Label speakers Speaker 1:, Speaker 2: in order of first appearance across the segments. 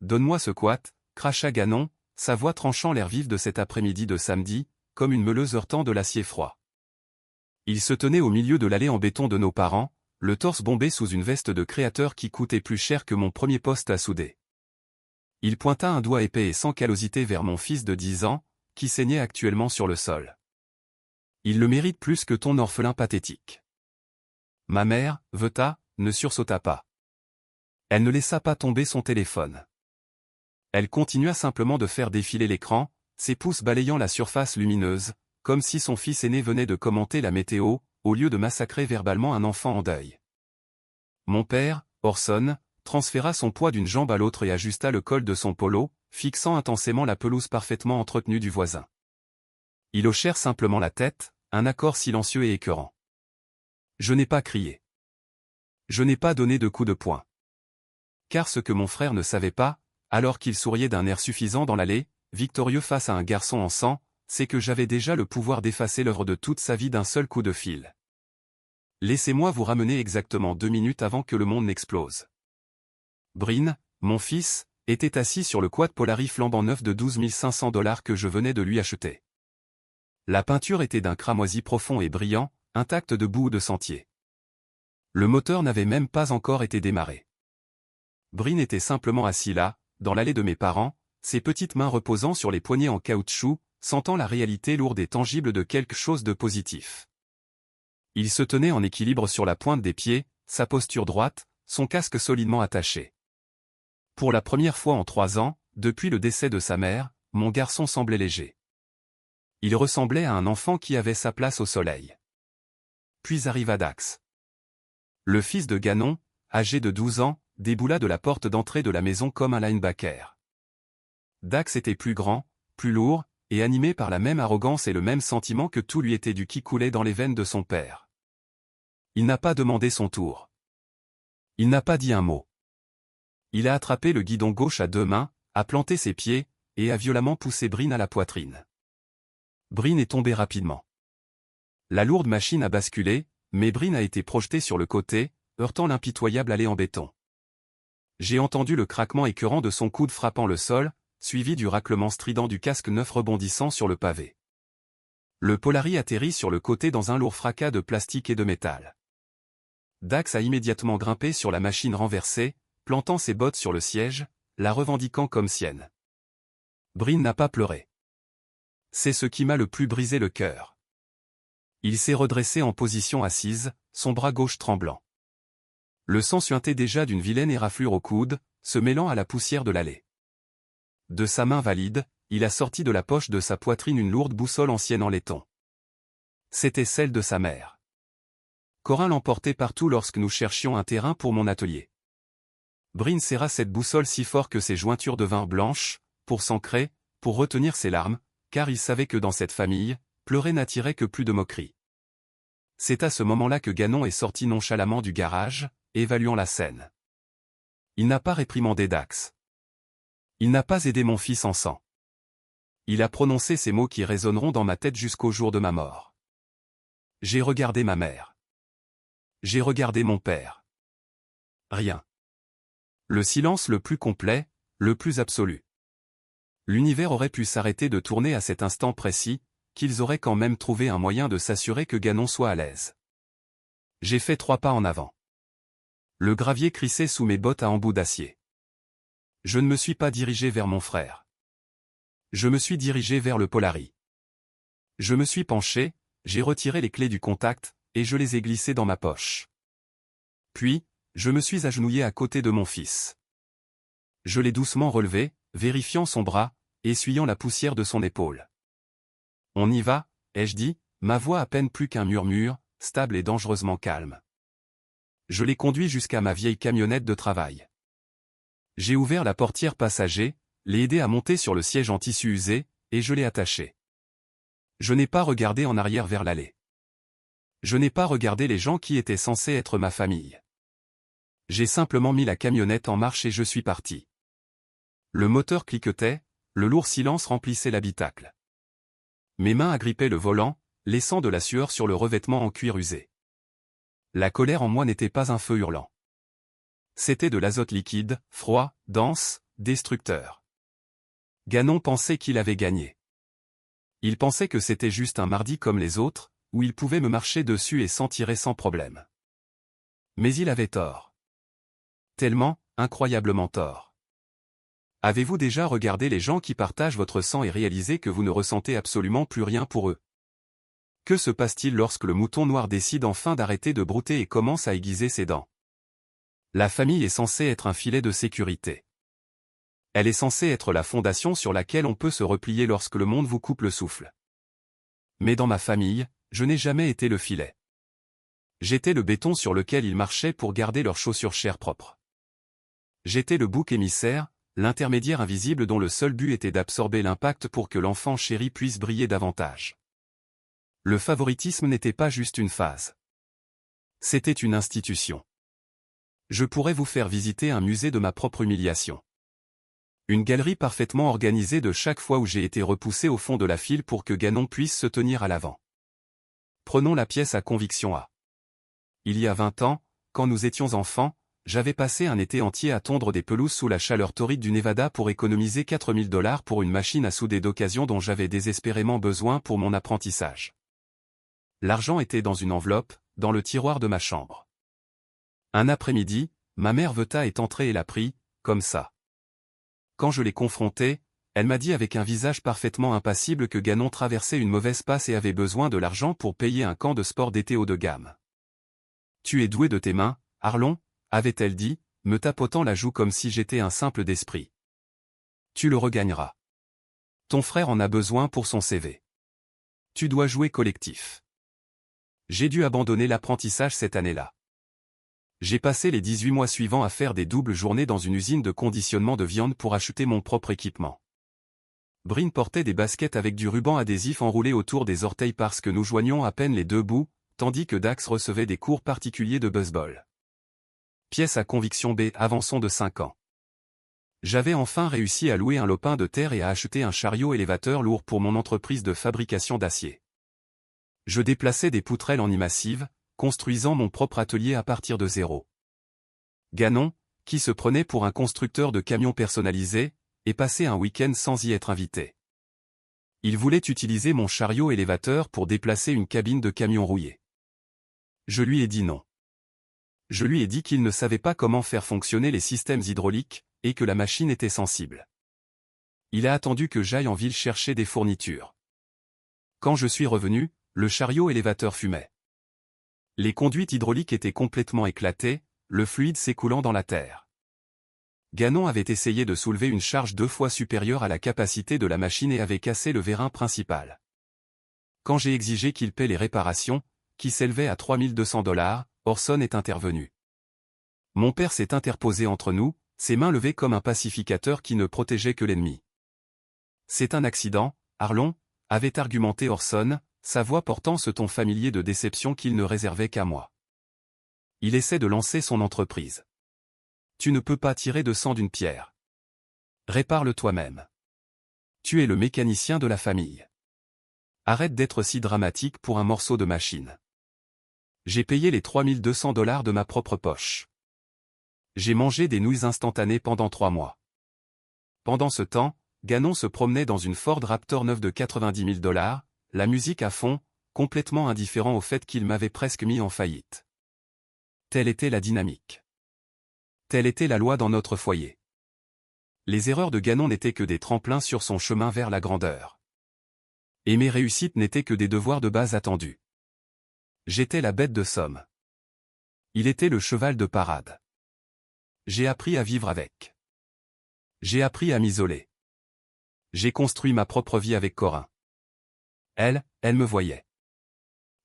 Speaker 1: donne-moi ce quat, cracha Ganon, sa voix tranchant l'air vif de cet après-midi de samedi, comme une meuleuse heurtant de l'acier froid. Il se tenait au milieu de l'allée en béton de nos parents, le torse bombé sous une veste de créateur qui coûtait plus cher que mon premier poste à souder. Il pointa un doigt épais et sans callosité vers mon fils de 10 ans, qui saignait actuellement sur le sol. Il le mérite plus que ton orphelin pathétique. Ma mère, Veta, ne sursauta pas. Elle ne laissa pas tomber son téléphone. Elle continua simplement de faire défiler l'écran, ses pouces balayant la surface lumineuse, comme si son fils aîné venait de commenter la météo, au lieu de massacrer verbalement un enfant en deuil. Mon père, Orson, transféra son poids d'une jambe à l'autre et ajusta le col de son polo, fixant intensément la pelouse parfaitement entretenue du voisin. Ils hochèrent simplement la tête, un accord silencieux et écœurant. Je n'ai pas crié. Je n'ai pas donné de coup de poing. Car ce que mon frère ne savait pas, alors qu'il souriait d'un air suffisant dans l'allée, victorieux face à un garçon en sang, c'est que j'avais déjà le pouvoir d'effacer l'œuvre de toute sa vie d'un seul coup de fil. Laissez-moi vous ramener exactement 2 minutes avant que le monde n'explose. Bryn, mon fils, était assis sur le quad Polari flambant neuf de 12 500 $ que je venais de lui acheter. La peinture était d'un cramoisi profond et brillant, intacte de boue ou de sentier. Le moteur n'avait même pas encore été démarré. Bryn était simplement assis là, dans l'allée de mes parents, ses petites mains reposant sur les poignets en caoutchouc, sentant la réalité lourde et tangible de quelque chose de positif. Il se tenait en équilibre sur la pointe des pieds, sa posture droite, son casque solidement attaché. Pour la première fois en 3 ans, depuis le décès de sa mère, mon garçon semblait léger. Il ressemblait à un enfant qui avait sa place au soleil. Puis arriva Dax. Le fils de Ganon, âgé de 12 ans, déboula de la porte d'entrée de la maison comme un linebacker. Dax était plus grand, plus lourd, et animé par la même arrogance et le même sentiment que tout lui était dû qui coulait dans les veines de son père. Il n'a pas demandé son tour. Il n'a pas dit un mot. Il a attrapé le guidon gauche à 2 mains, a planté ses pieds, et a violemment poussé Bryn à la poitrine. Bryn est tombé rapidement. La lourde machine a basculé, mais Bryn a été projeté sur le côté, heurtant l'impitoyable allée en béton. J'ai entendu le craquement écœurant de son coude frappant le sol, suivi du raclement strident du casque neuf rebondissant sur le pavé. Le Polari atterrit sur le côté dans un lourd fracas de plastique et de métal. Dax a immédiatement grimpé sur la machine renversée, plantant ses bottes sur le siège, la revendiquant comme sienne. Bryn n'a pas pleuré. C'est ce qui m'a le plus brisé le cœur. Il s'est redressé en position assise, son bras gauche tremblant. Le sang suintait déjà d'une vilaine éraflure au coude, se mêlant à la poussière de l'allée. De sa main valide, il a sorti de la poche de sa poitrine une lourde boussole ancienne en laiton. C'était celle de sa mère. Corin l'emportait partout lorsque nous cherchions un terrain pour mon atelier. Bryn serra cette boussole si fort que ses jointures devinrent blanches, pour s'ancrer, pour retenir ses larmes, car il savait que dans cette famille, pleurer n'attirait que plus de moqueries. C'est à ce moment-là que Ganon est sorti nonchalamment du garage, évaluant la scène. Il n'a pas réprimandé Dax. Il n'a pas aidé mon fils en sang. Il a prononcé ces mots qui résonneront dans ma tête jusqu'au jour de ma mort. J'ai regardé ma mère. J'ai regardé mon père. Rien. Le silence le plus complet, le plus absolu. L'univers aurait pu s'arrêter de tourner à cet instant précis, qu'ils auraient quand même trouvé un moyen de s'assurer que Ganon soit à l'aise. J'ai fait 3 pas en avant. Le gravier crissait sous mes bottes à embout d'acier. Je ne me suis pas dirigé vers mon frère. Je me suis dirigé vers le Polari. Je me suis penché, j'ai retiré les clés du contact, et je les ai glissées dans ma poche. Puis, je me suis agenouillé à côté de mon fils. Je l'ai doucement relevé, vérifiant son bras, essuyant la poussière de son épaule. On y va, ai-je dit, ma voix à peine plus qu'un murmure, stable et dangereusement calme. Je l'ai conduit jusqu'à ma vieille camionnette de travail. J'ai ouvert la portière passager, l'ai aidé à monter sur le siège en tissu usé, et je l'ai attaché. Je n'ai pas regardé en arrière vers l'allée. Je n'ai pas regardé les gens qui étaient censés être ma famille. J'ai simplement mis la camionnette en marche et je suis parti. Le moteur cliquetait, le lourd silence remplissait l'habitacle. Mes mains agrippaient le volant, laissant de la sueur sur le revêtement en cuir usé. La colère en moi n'était pas un feu hurlant. C'était de l'azote liquide, froid, dense, destructeur. Ganon pensait qu'il avait gagné. Il pensait que c'était juste un mardi comme les autres, où il pouvait me marcher dessus et s'en tirer sans problème. Mais il avait tort. Tellement, incroyablement tort. Avez-vous déjà regardé les gens qui partagent votre sang et réalisé que vous ne ressentez absolument plus rien pour eux? Que se passe-t-il lorsque le mouton noir décide enfin d'arrêter de brouter et commence à aiguiser ses dents? La famille est censée être un filet de sécurité. Elle est censée être la fondation sur laquelle on peut se replier lorsque le monde vous coupe le souffle. Mais dans ma famille, je n'ai jamais été le filet. J'étais le béton sur lequel ils marchaient pour garder leurs chaussures chères propres. J'étais le bouc émissaire, l'intermédiaire invisible dont le seul but était d'absorber l'impact pour que l'enfant chéri puisse briller davantage. Le favoritisme n'était pas juste une phase. C'était une institution. Je pourrais vous faire visiter un musée de ma propre humiliation. Une galerie parfaitement organisée de chaque fois où j'ai été repoussé au fond de la file pour que Ganon puisse se tenir à l'avant. Prenons la pièce à conviction A. Il y a 20 ans, quand nous étions enfants, j'avais passé un été entier à tondre des pelouses sous la chaleur torride du Nevada pour économiser $4000 pour une machine à souder d'occasion dont j'avais désespérément besoin pour mon apprentissage. L'argent était dans une enveloppe, dans le tiroir de ma chambre. Un après-midi, ma mère Veta est entrée et l'a pris, comme ça. Quand je l'ai confrontée, elle m'a dit avec un visage parfaitement impassible que Ganon traversait une mauvaise passe et avait besoin de l'argent pour payer un camp de sport d'été haut de gamme. « Tu es doué de tes mains, Arlon ?» avait-elle dit, me tapotant la joue comme si j'étais un simple d'esprit. « Tu le regagneras. Ton frère en a besoin pour son CV. Tu dois jouer collectif. » J'ai dû abandonner l'apprentissage cette année-là. J'ai passé les 18 mois suivants à faire des doubles journées dans une usine de conditionnement de viande pour acheter mon propre équipement. Brin portait des baskets avec du ruban adhésif enroulé autour des orteils parce que nous joignions à peine les deux bouts, tandis que Dax recevait des cours particuliers de baseball. Pièce à conviction B, avançons de 5 ans. J'avais enfin réussi à louer un lopin de terre et à acheter un chariot élévateur lourd pour mon entreprise de fabrication d'acier. Je déplaçais des poutrelles en massive, construisant mon propre atelier à partir de zéro. Ganon, qui se prenait pour un constructeur de camions personnalisés, est passé un week-end sans y être invité. Il voulait utiliser mon chariot élévateur pour déplacer une cabine de camion rouillé. Je lui ai dit non. Je lui ai dit qu'il ne savait pas comment faire fonctionner les systèmes hydrauliques, et que la machine était sensible. Il a attendu que j'aille en ville chercher des fournitures. Quand je suis revenu, le chariot élévateur fumait. Les conduites hydrauliques étaient complètement éclatées, le fluide s'écoulant dans la terre. Ganon avait essayé de soulever une charge 2 fois supérieure à la capacité de la machine et avait cassé le vérin principal. Quand j'ai exigé qu'il paie les réparations, qui s'élevaient à $3200, Orson est intervenu. Mon père s'est interposé entre nous, ses mains levées comme un pacificateur qui ne protégeait que l'ennemi. C'est un accident, Arlon, avait argumenté Orson, sa voix portant ce ton familier de déception qu'il ne réservait qu'à moi. Il essaie de lancer son entreprise. Tu ne peux pas tirer de sang d'une pierre. Répare-le toi-même. Tu es le mécanicien de la famille. Arrête d'être si dramatique pour un morceau de machine. J'ai payé les $3200 de ma propre poche. J'ai mangé des nouilles instantanées pendant 3 mois. Pendant ce temps, Ganon se promenait dans une Ford Raptor neuve de $90 000, la musique à fond, complètement indifférent au fait qu'il m'avait presque mis en faillite. Telle était la dynamique. Telle était la loi dans notre foyer. Les erreurs de Ganon n'étaient que des tremplins sur son chemin vers la grandeur. Et mes réussites n'étaient que des devoirs de base attendus. J'étais la bête de somme. Il était le cheval de parade. J'ai appris à vivre avec. J'ai appris à m'isoler. J'ai construit ma propre vie avec Corinne. Elle me voyait.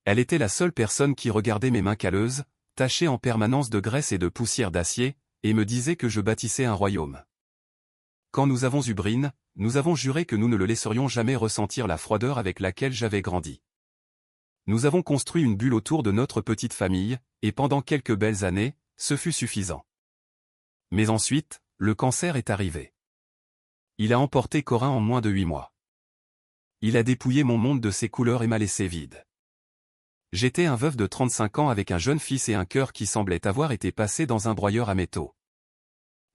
Speaker 1: Elle était la seule personne qui regardait mes mains calleuses, tachées en permanence de graisse et de poussière d'acier, et me disait que je bâtissais un royaume. Quand nous avons eu Brin, nous avons juré que nous ne le laisserions jamais ressentir la froideur avec laquelle j'avais grandi. Nous avons construit une bulle autour de notre petite famille, et pendant quelques belles années, ce fut suffisant. Mais ensuite, le cancer est arrivé. Il a emporté Corinne en moins de 8 mois. Il a dépouillé mon monde de ses couleurs et m'a laissé vide. J'étais un veuf de 35 ans avec un jeune fils et un cœur qui semblait avoir été passé dans un broyeur à métaux.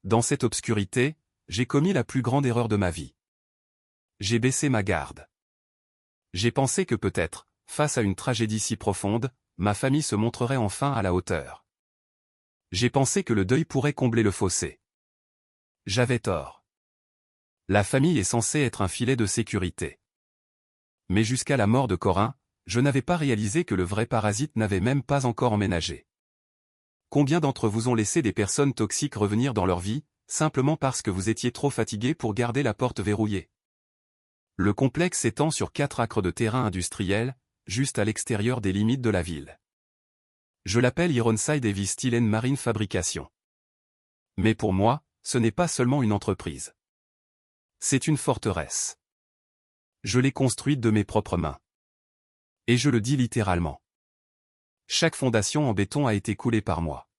Speaker 1: Dans cette obscurité, j'ai commis la plus grande erreur de ma vie. J'ai baissé ma garde. J'ai pensé que peut-être, face à une tragédie si profonde, ma famille se montrerait enfin à la hauteur. J'ai pensé que le deuil pourrait combler le fossé. J'avais tort. La famille est censée être un filet de sécurité. Mais jusqu'à la mort de Corinne, je n'avais pas réalisé que le vrai parasite n'avait même pas encore emménagé. Combien d'entre vous ont laissé des personnes toxiques revenir dans leur vie, simplement parce que vous étiez trop fatigué pour garder la porte verrouillée? Le complexe s'étend sur 4 acres de terrain industriel, juste à l'extérieur des limites de la ville. Je l'appelle Ironside Heavy Steel and Marine Fabrication. Mais pour moi, ce n'est pas seulement une entreprise. C'est une forteresse. Je l'ai construite de mes propres mains. Et je le dis littéralement. Chaque fondation en béton a été coulée par moi.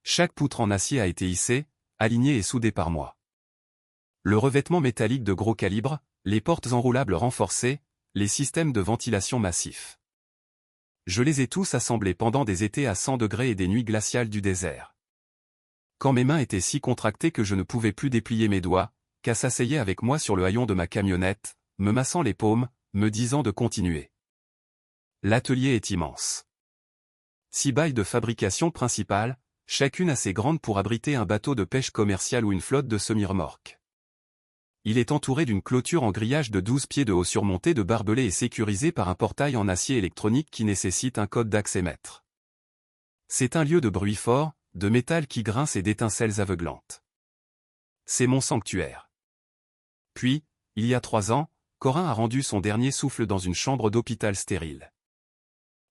Speaker 1: Chaque poutre en acier a été hissée, alignée et soudée par moi. Le revêtement métallique de gros calibre, les portes enroulables renforcées, les systèmes de ventilation massifs. Je les ai tous assemblés pendant des étés à 100 degrés et des nuits glaciales du désert. Quand mes mains étaient si contractées que je ne pouvais plus déplier mes doigts, Cass s'asseyait avec moi sur le haillon de ma camionnette, me massant les paumes, me disant de continuer. L'atelier est immense. 6 bailles de fabrication principales, chacune assez grande pour abriter un bateau de pêche commercial ou une flotte de semi-remorques. Il est entouré d'une clôture en grillage de 12 pieds de haut surmontée de barbelés et sécurisé par un portail en acier électronique qui nécessite un code d'accès maître. C'est un lieu de bruit fort, de métal qui grince et d'étincelles aveuglantes. C'est mon sanctuaire. Puis, il y a 3 ans, Corinne a rendu son dernier souffle dans une chambre d'hôpital stérile.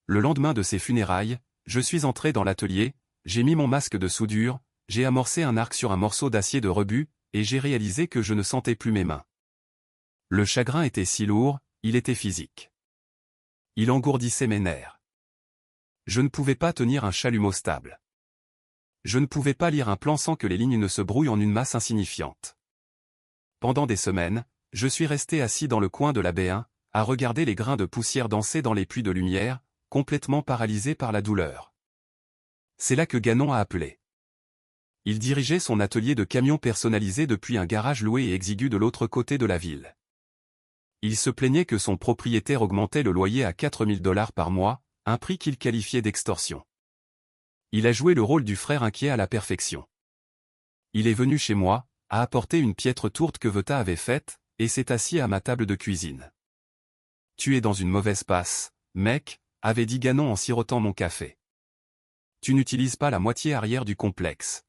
Speaker 1: Le lendemain de ses funérailles, je suis entré dans l'atelier, j'ai mis mon masque de soudure, j'ai amorcé un arc sur un morceau d'acier de rebut, et j'ai réalisé que je ne sentais plus mes mains. Le chagrin était si lourd, il était physique. Il engourdissait mes nerfs. Je ne pouvais pas tenir un chalumeau stable. Je ne pouvais pas lire un plan sans que les lignes ne se brouillent en une masse insignifiante. Pendant des semaines, je suis resté assis dans le coin de la baie 1, à regarder les grains de poussière danser dans les puits de lumière, complètement paralysé par la douleur. C'est là que Gannon a appelé. Il dirigeait son atelier de camions personnalisé depuis un garage loué et exigu de l'autre côté de la ville. Il se plaignait que son propriétaire augmentait le loyer à 4 000 $ par mois, un prix qu'il qualifiait d'extorsion. Il a joué le rôle du frère inquiet à la perfection. Il est venu chez moi, a apporté une piètre tourte que Veta avait faite, et s'est assis à ma table de cuisine. « Tu es dans une mauvaise passe, mec », avait dit Gannon en sirotant mon café. « Tu n'utilises pas la moitié arrière du complexe.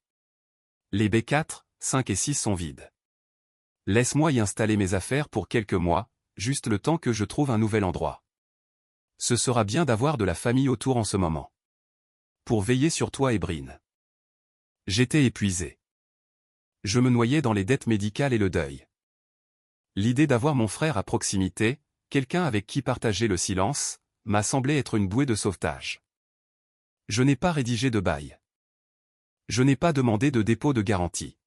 Speaker 1: Les baies 4, 5 et 6 sont vides. Laisse-moi y installer mes affaires pour quelques mois, juste le temps que je trouve un nouvel endroit. Ce sera bien d'avoir de la famille autour en ce moment. Pour veiller sur toi et Bryn. » J'étais épuisé. Je me noyais dans les dettes médicales et le deuil. L'idée d'avoir mon frère à proximité, quelqu'un avec qui partager le silence, m'a semblé être une bouée de sauvetage. Je n'ai pas rédigé de bail. Je n'ai pas demandé de dépôt de garantie.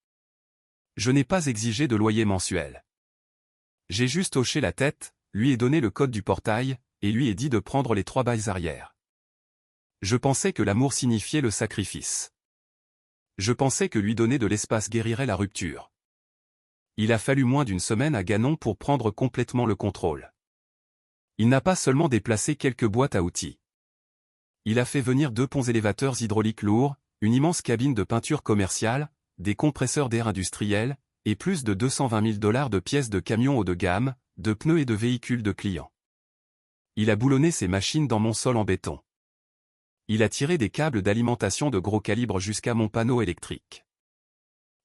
Speaker 1: Je n'ai pas exigé de loyer mensuel. J'ai juste hoché la tête, lui ai donné le code du portail, et lui ai dit de prendre les 3 bails arrière. Je pensais que l'amour signifiait le sacrifice. Je pensais que lui donner de l'espace guérirait la rupture. Il a fallu moins d'une semaine à Gannon pour prendre complètement le contrôle. Il n'a pas seulement déplacé quelques boîtes à outils. Il a fait venir 2 ponts élévateurs hydrauliques lourds, une immense cabine de peinture commerciale, des compresseurs d'air industriels, et plus de 220 000 $ de pièces de camions haut de gamme, de pneus et de véhicules de clients. Il a boulonné ses machines dans mon sol en béton. Il a tiré des câbles d'alimentation de gros calibre jusqu'à mon panneau électrique.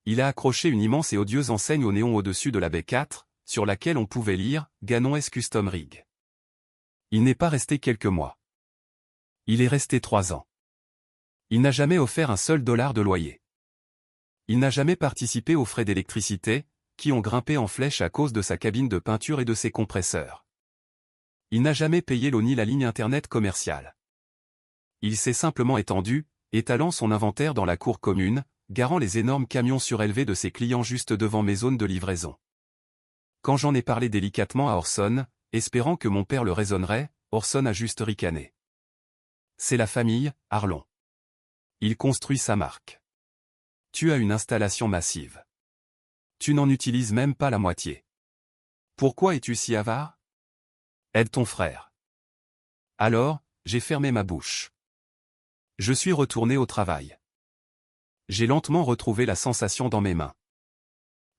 Speaker 1: Il a accroché une immense et odieuse enseigne au néon au-dessus de la baie 4, sur laquelle on pouvait lire « Gannon S Custom Rig ». Il n'est pas resté quelques mois. Il est resté 3 ans. Il n'a jamais offert un seul dollar de loyer. Il n'a jamais participé aux frais d'électricité, qui ont grimpé en flèche à cause de sa cabine de peinture et de ses compresseurs. Il n'a jamais payé l'eau ni la ligne internet commerciale. Il s'est simplement étendu, étalant son inventaire dans la cour commune, garant les énormes camions surélevés de ses clients juste devant mes zones de livraison. Quand j'en ai parlé délicatement à Orson, espérant que mon père le raisonnerait, Orson a juste ricané. C'est la famille, Arlon. Il construit sa marque. Tu as une installation massive. Tu n'en utilises même pas la moitié. Pourquoi es-tu si avare? Aide ton frère. Alors, j'ai fermé ma bouche. Je suis retourné au travail. J'ai lentement retrouvé la sensation dans mes mains.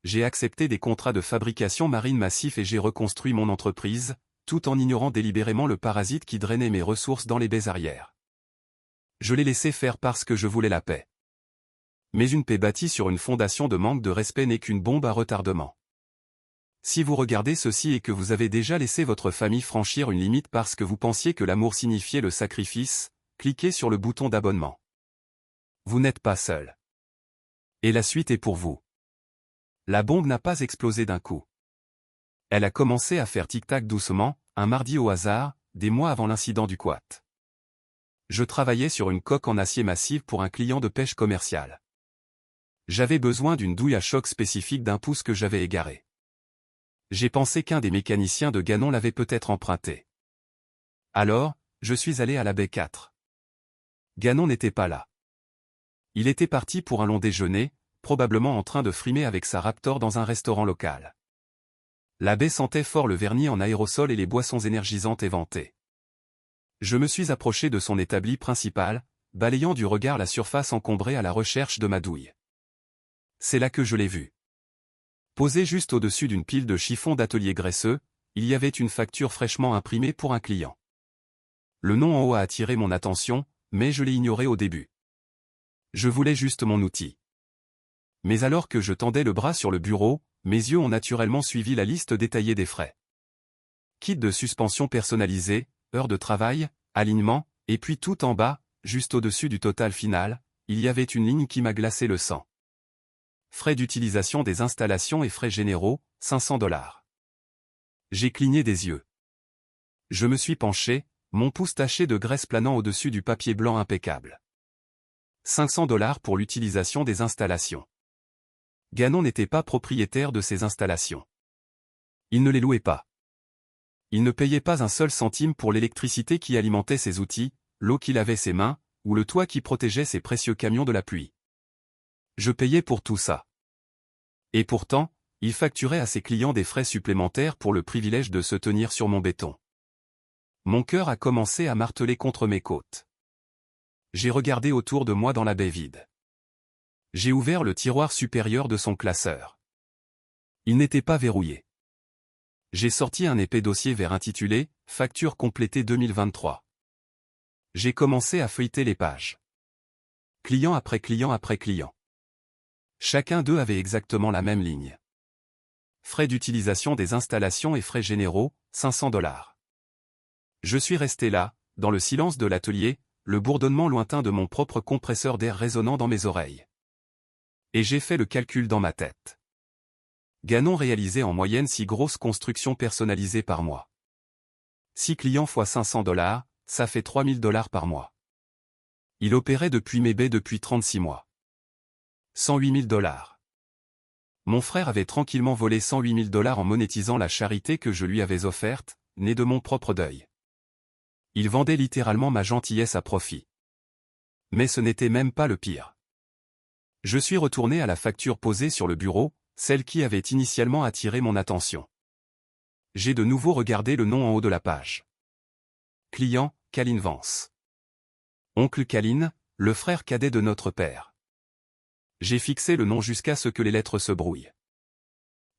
Speaker 1: J'ai accepté des contrats de fabrication marine massifs et j'ai reconstruit mon entreprise, tout en ignorant délibérément le parasite qui drainait mes ressources dans les baies arrières. Je l'ai laissé faire parce que je voulais la paix. Mais une paix bâtie sur une fondation de manque de respect n'est qu'une bombe à retardement. Si vous regardez ceci et que vous avez déjà laissé votre famille franchir une limite parce que vous pensiez que l'amour signifiait le sacrifice, cliquez sur le bouton d'abonnement. Vous n'êtes pas seul. Et la suite est pour vous. La bombe n'a pas explosé d'un coup. Elle a commencé à faire tic-tac doucement, un mardi au hasard, des mois avant l'incident du quat. Je travaillais sur une coque en acier massive pour un client de pêche commerciale. J'avais besoin d'une douille à choc spécifique d'un pouce que j'avais égaré. J'ai pensé qu'un des mécaniciens de Ganon l'avait peut-être emprunté. Alors, je suis allé à la baie 4. Ganon n'était pas là. Il était parti pour un long déjeuner, probablement en train de frimer avec sa Raptor dans un restaurant local. La baie sentait fort le vernis en aérosol et les boissons énergisantes éventées. Je me suis approché de son établi principal, balayant du regard la surface encombrée à la recherche de ma douille. C'est là que je l'ai vu. Posée juste au-dessus d'une pile de chiffons d'atelier graisseux, il y avait une facture fraîchement imprimée pour un client. Le nom en haut a attiré mon attention, mais je l'ai ignoré au début. Je voulais juste mon outil. Mais alors que je tendais le bras sur le bureau, mes yeux ont naturellement suivi la liste détaillée des frais. Kit de suspension personnalisé, heures de travail, alignement, et puis tout en bas, juste au-dessus du total final, il y avait une ligne qui m'a glacé le sang. Frais d'utilisation des installations et frais généraux, 500 $. J'ai cligné des yeux. Je me suis penché, mon pouce taché de graisse planant au-dessus du papier blanc impeccable. 500 $ pour l'utilisation des installations. Ganon n'était pas propriétaire de ces installations. Il ne les louait pas. Il ne payait pas un seul centime pour l'électricité qui alimentait ses outils, l'eau qui lavait ses mains, ou le toit qui protégeait ses précieux camions de la pluie. Je payais pour tout ça. Et pourtant, il facturait à ses clients des frais supplémentaires pour le privilège de se tenir sur mon béton. Mon cœur a commencé à marteler contre mes côtes. J'ai regardé autour de moi dans la baie vide. J'ai ouvert le tiroir supérieur de son classeur. Il n'était pas verrouillé. J'ai sorti un épais dossier vert intitulé « Facture complétée 2023 ». J'ai commencé à feuilleter les pages. Client après client après client. Chacun d'eux avait exactement la même ligne. Frais d'utilisation des installations et frais généraux, 500 $. Je suis resté là, dans le silence de l'atelier, le bourdonnement lointain de mon propre compresseur d'air résonnant dans mes oreilles. Et j'ai fait le calcul dans ma tête. Ganon réalisait en moyenne 6 grosses constructions personnalisées par mois. 6 clients fois 500 $, ça fait 3000 $ par mois. Il opérait depuis mes baies depuis 36 mois. 108 000 $. Mon frère avait tranquillement volé 108 000 $ en monétisant la charité que je lui avais offerte, née de mon propre deuil. Il vendait littéralement ma gentillesse à profit. Mais ce n'était même pas le pire. Je suis retourné à la facture posée sur le bureau, celle qui avait initialement attiré mon attention. J'ai de nouveau regardé le nom en haut de la page. Client, Caline Vance. Oncle Caline, le frère cadet de notre père. J'ai fixé le nom jusqu'à ce que les lettres se brouillent.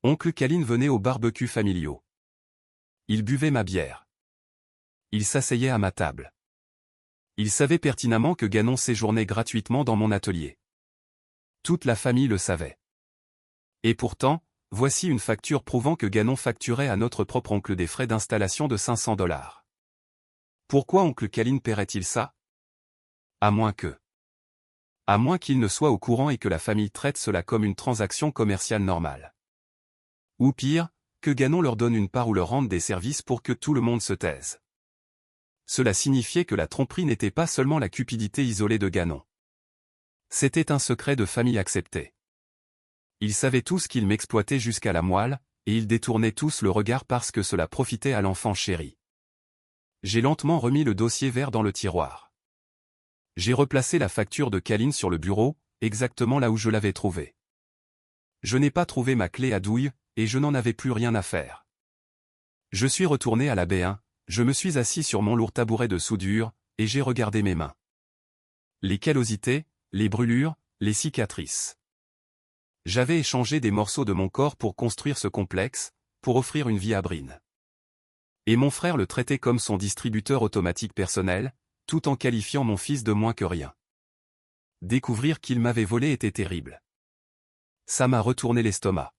Speaker 1: Oncle Caline venait aux barbecues familiaux. Il buvait ma bière. Il s'asseyait à ma table. Il savait pertinemment que Ganon séjournait gratuitement dans mon atelier. Toute la famille le savait. Et pourtant, voici une facture prouvant que Ganon facturait à notre propre oncle des frais d'installation de 500 $. Pourquoi oncle Caline paierait-il ça? À moins qu'il ne soit au courant et que la famille traite cela comme une transaction commerciale normale. Ou pire, que Ganon leur donne une part ou leur rende des services pour que tout le monde se taise. Cela signifiait que la tromperie n'était pas seulement la cupidité isolée de Ganon. C'était un secret de famille accepté. Ils savaient tous qu'ils m'exploitaient jusqu'à la moelle, et ils détournaient tous le regard parce que cela profitait à l'enfant chéri. J'ai lentement remis le dossier vert dans le tiroir. J'ai replacé la facture de Caline sur le bureau, exactement là où je l'avais trouvée. Je n'ai pas trouvé ma clé à douille, et je n'en avais plus rien à faire. Je suis retourné à la B1, je me suis assis sur mon lourd tabouret de soudure, et j'ai regardé mes mains. Les callosités, les brûlures, les cicatrices. J'avais échangé des morceaux de mon corps pour construire ce complexe, pour offrir une vie à Brin. Et mon frère le traitait comme son distributeur automatique personnel, tout en qualifiant mon fils de moins que rien. Découvrir qu'il m'avait volé était terrible. Ça m'a retourné l'estomac.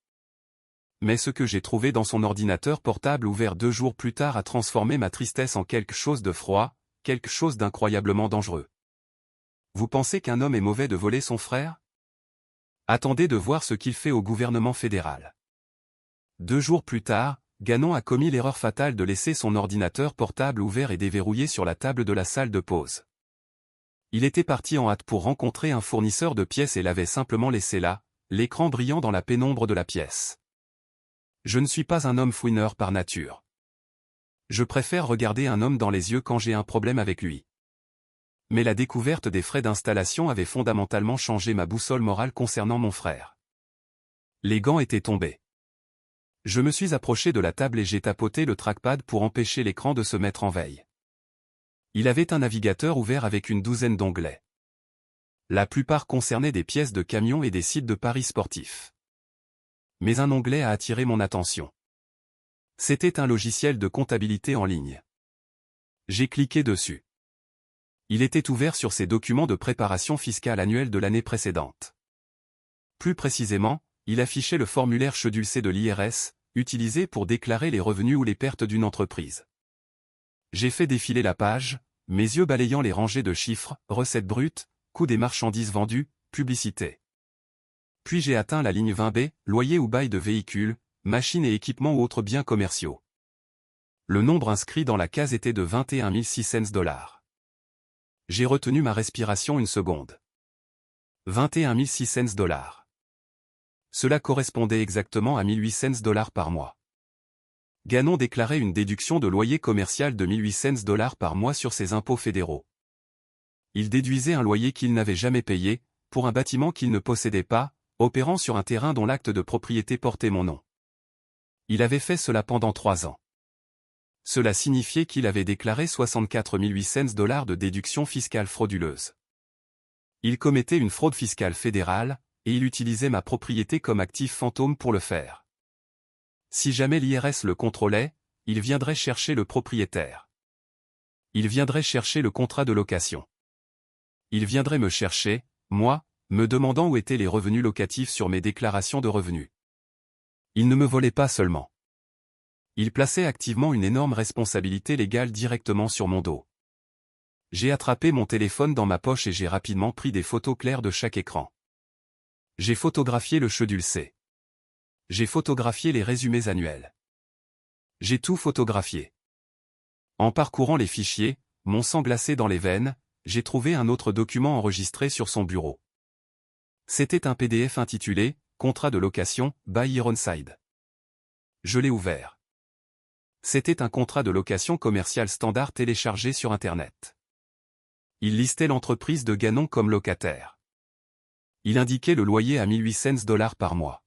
Speaker 1: Mais ce que j'ai trouvé dans son ordinateur portable ouvert 2 jours plus tard a transformé ma tristesse en quelque chose de froid, quelque chose d'incroyablement dangereux. Vous pensez qu'un homme est mauvais de voler son frère? Attendez de voir ce qu'il fait au gouvernement fédéral. 2 jours plus tard, Gannon a commis l'erreur fatale de laisser son ordinateur portable ouvert et déverrouillé sur la table de la salle de pause. Il était parti en hâte pour rencontrer un fournisseur de pièces et l'avait simplement laissé là, l'écran brillant dans la pénombre de la pièce. Je ne suis pas un homme fouineur par nature. Je préfère regarder un homme dans les yeux quand j'ai un problème avec lui. Mais la découverte des frais d'installation avait fondamentalement changé ma boussole morale concernant mon frère. Les gants étaient tombés. Je me suis approché de la table et j'ai tapoté le trackpad pour empêcher l'écran de se mettre en veille. Il avait un navigateur ouvert avec une douzaine d'onglets. La plupart concernaient des pièces de camions et des sites de paris sportifs. Mais un onglet a attiré mon attention. C'était un logiciel de comptabilité en ligne. J'ai cliqué dessus. Il était ouvert sur ses documents de préparation fiscale annuelle de l'année précédente. Plus précisément, il affichait le formulaire Schedule de l'IRS, utilisé pour déclarer les revenus ou les pertes d'une entreprise. J'ai fait défiler la page, mes yeux balayant les rangées de chiffres, recettes brutes, coût des marchandises vendues, publicité. Puis j'ai atteint la ligne 20B, loyer ou bail de véhicules, machines et équipements ou autres biens commerciaux. Le nombre inscrit dans la case était de 21 600 $. J'ai retenu ma respiration une seconde. 21 600 $. Cela correspondait exactement à 1800 $ par mois. Gannon déclarait une déduction de loyer commercial de 1800 $ par mois sur ses impôts fédéraux. Il déduisait un loyer qu'il n'avait jamais payé, pour un bâtiment qu'il ne possédait pas, opérant sur un terrain dont l'acte de propriété portait mon nom. Il avait fait cela pendant 3 ans. Cela signifiait qu'il avait déclaré 64 800 $ de déduction fiscale frauduleuse. Il commettait une fraude fiscale fédérale, et il utilisait ma propriété comme actif fantôme pour le faire. Si jamais l'IRS le contrôlait, il viendrait chercher le propriétaire. Il viendrait chercher le contrat de location. Il viendrait me chercher, moi, me demandant où étaient les revenus locatifs sur mes déclarations de revenus. Il ne me volait pas seulement. Il plaçait activement une énorme responsabilité légale directement sur mon dos. J'ai attrapé mon téléphone dans ma poche et j'ai rapidement pris des photos claires de chaque écran. J'ai photographié le Schedule C. J'ai photographié les résumés annuels. J'ai tout photographié. En parcourant les fichiers, mon sang glacé dans les veines, j'ai trouvé un autre document enregistré sur son bureau. C'était un PDF intitulé « Contrat de location, by Ironside ». Je l'ai ouvert. C'était un contrat de location commercial standard téléchargé sur Internet. Il listait l'entreprise de Gannon comme locataire. Il indiquait le loyer à 1800 $ par mois.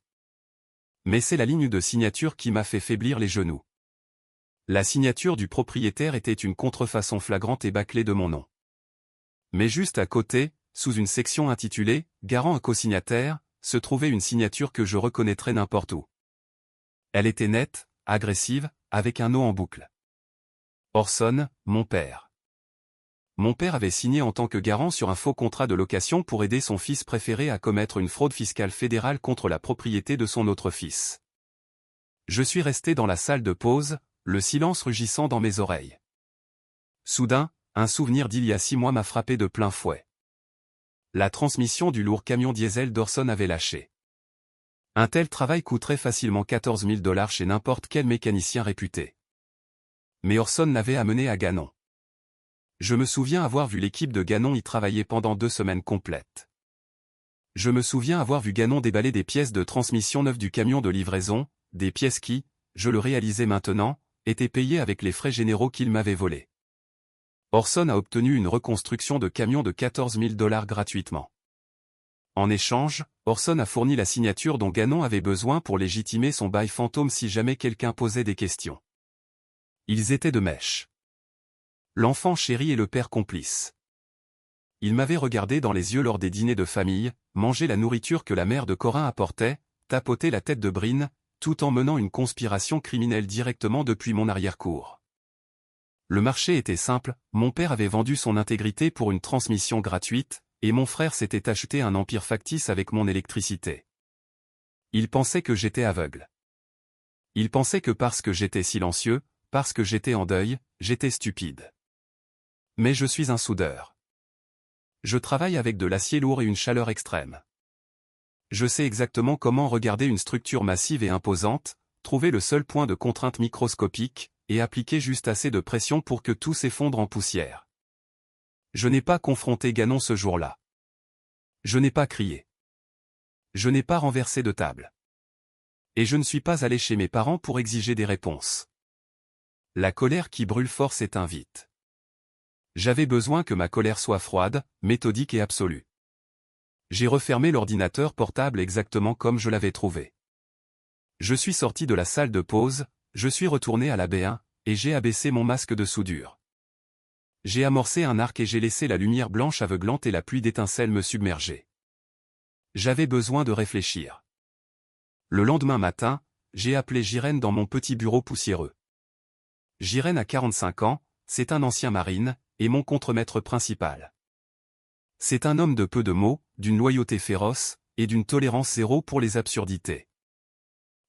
Speaker 1: Mais c'est la ligne de signature qui m'a fait faiblir les genoux. La signature du propriétaire était une contrefaçon flagrante et bâclée de mon nom. Mais juste à côté, sous une section intitulée « Garant un cosignataire », se trouvait une signature que je reconnaîtrais n'importe où. Elle était nette, agressive, avec un O en boucle. Orson, mon père. Mon père avait signé en tant que garant sur un faux contrat de location pour aider son fils préféré à commettre une fraude fiscale fédérale contre la propriété de son autre fils. Je suis resté dans la salle de pause, le silence rugissant dans mes oreilles. Soudain, un souvenir d'il y a 6 mois m'a frappé de plein fouet. La transmission du lourd camion diesel d'Orson avait lâché. Un tel travail coûterait facilement 14 000 $ chez n'importe quel mécanicien réputé. Mais Orson l'avait amené à Gannon. Je me souviens avoir vu l'équipe de Gannon y travailler pendant 2 semaines complètes. Je me souviens avoir vu Gannon déballer des pièces de transmission neuves du camion de livraison, des pièces qui, je le réalisais maintenant, étaient payées avec les frais généraux qu'il m'avait volés. Orson a obtenu une reconstruction de camion de 14 000 $ gratuitement. En échange, Orson a fourni la signature dont Gannon avait besoin pour légitimer son bail fantôme si jamais quelqu'un posait des questions. Ils étaient de mèche. L'enfant chéri et le père complice. Il m'avait regardé dans les yeux lors des dîners de famille, manger la nourriture que la mère de Corin apportait, tapoter la tête de Bryn, tout en menant une conspiration criminelle directement depuis mon arrière-cour. Le marché était simple, mon père avait vendu son intégrité pour une transmission gratuite, et mon frère s'était acheté un empire factice avec mon électricité. Il pensait que j'étais aveugle. Il pensait que parce que j'étais silencieux, parce que j'étais en deuil, j'étais stupide. Mais je suis un soudeur. Je travaille avec de l'acier lourd et une chaleur extrême. Je sais exactement comment regarder une structure massive et imposante, trouver le seul point de contrainte microscopique, et appliquer juste assez de pression pour que tout s'effondre en poussière. Je n'ai pas confronté Gannon ce jour-là. Je n'ai pas crié. Je n'ai pas renversé de table. Et je ne suis pas allé chez mes parents pour exiger des réponses. La colère qui brûle fort s'éteint vite. J'avais besoin que ma colère soit froide, méthodique et absolue. J'ai refermé l'ordinateur portable exactement comme je l'avais trouvé. Je suis sorti de la salle de pause, je suis retourné à la B1, et j'ai abaissé mon masque de soudure. J'ai amorcé un arc et j'ai laissé la lumière blanche aveuglante et la pluie d'étincelles me submerger. J'avais besoin de réfléchir. Le lendemain matin, j'ai appelé Jirène dans mon petit bureau poussiéreux. Jirène a 45 ans, c'est un ancien marine, et mon contremaître principal. C'est un homme de peu de mots, d'une loyauté féroce, et d'une tolérance zéro pour les absurdités.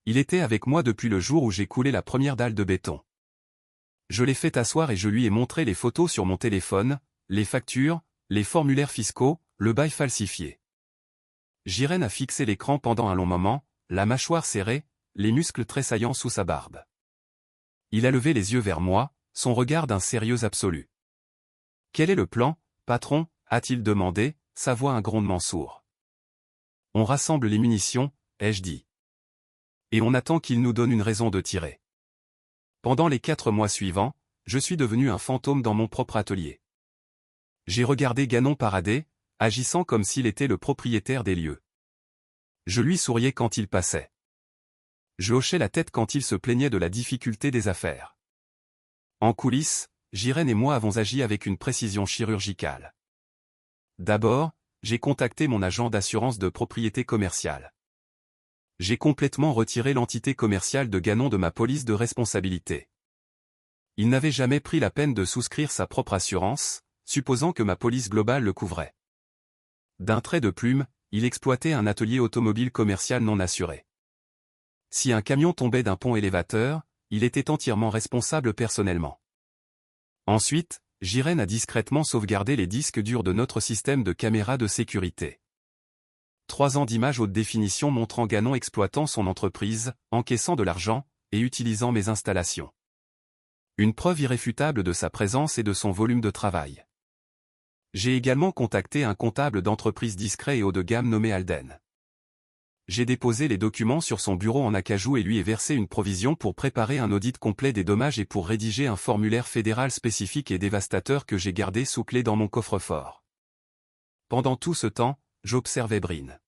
Speaker 1: Il était avec moi depuis le jour où j'ai coulé la première dalle de béton. Je l'ai fait asseoir et je lui ai montré les photos sur mon téléphone, les factures, les formulaires fiscaux, le bail falsifié. Jirène a fixé l'écran pendant un long moment, la mâchoire serrée, les muscles tressaillants sous sa barbe. Il a levé les yeux vers moi, son regard d'un sérieux absolu. « Quel est le plan, patron ?» a-t-il demandé, sa voix un grondement sourd. « On rassemble les munitions, » ai-je dit. « Et on attend qu'il nous donne une raison de tirer. » Pendant les 4 mois suivants, je suis devenu un fantôme dans mon propre atelier. J'ai regardé Gannon parader, agissant comme s'il était le propriétaire des lieux. Je lui souriais quand il passait. Je hochais la tête quand il se plaignait de la difficulté des affaires. En coulisses, Jirène et moi avons agi avec une précision chirurgicale. D'abord, j'ai contacté mon agent d'assurance de propriété commerciale. J'ai complètement retiré l'entité commerciale de Gannon de ma police de responsabilité. Il n'avait jamais pris la peine de souscrire sa propre assurance, supposant que ma police globale le couvrait. D'un trait de plume, il exploitait un atelier automobile commercial non assuré. Si un camion tombait d'un pont élévateur, il était entièrement responsable personnellement. Ensuite, Jirène a discrètement sauvegardé les disques durs de notre système de caméras de sécurité. 3 ans d'images haute définition montrant Gannon exploitant son entreprise, encaissant de l'argent, et utilisant mes installations. Une preuve irréfutable de sa présence et de son volume de travail. J'ai également contacté un comptable d'entreprise discret et haut de gamme nommé Alden. J'ai déposé les documents sur son bureau en acajou et lui ai versé une provision pour préparer un audit complet des dommages et pour rédiger un formulaire fédéral spécifique et dévastateur que j'ai gardé sous clé dans mon coffre-fort. Pendant tout ce temps, j'observais Bryn.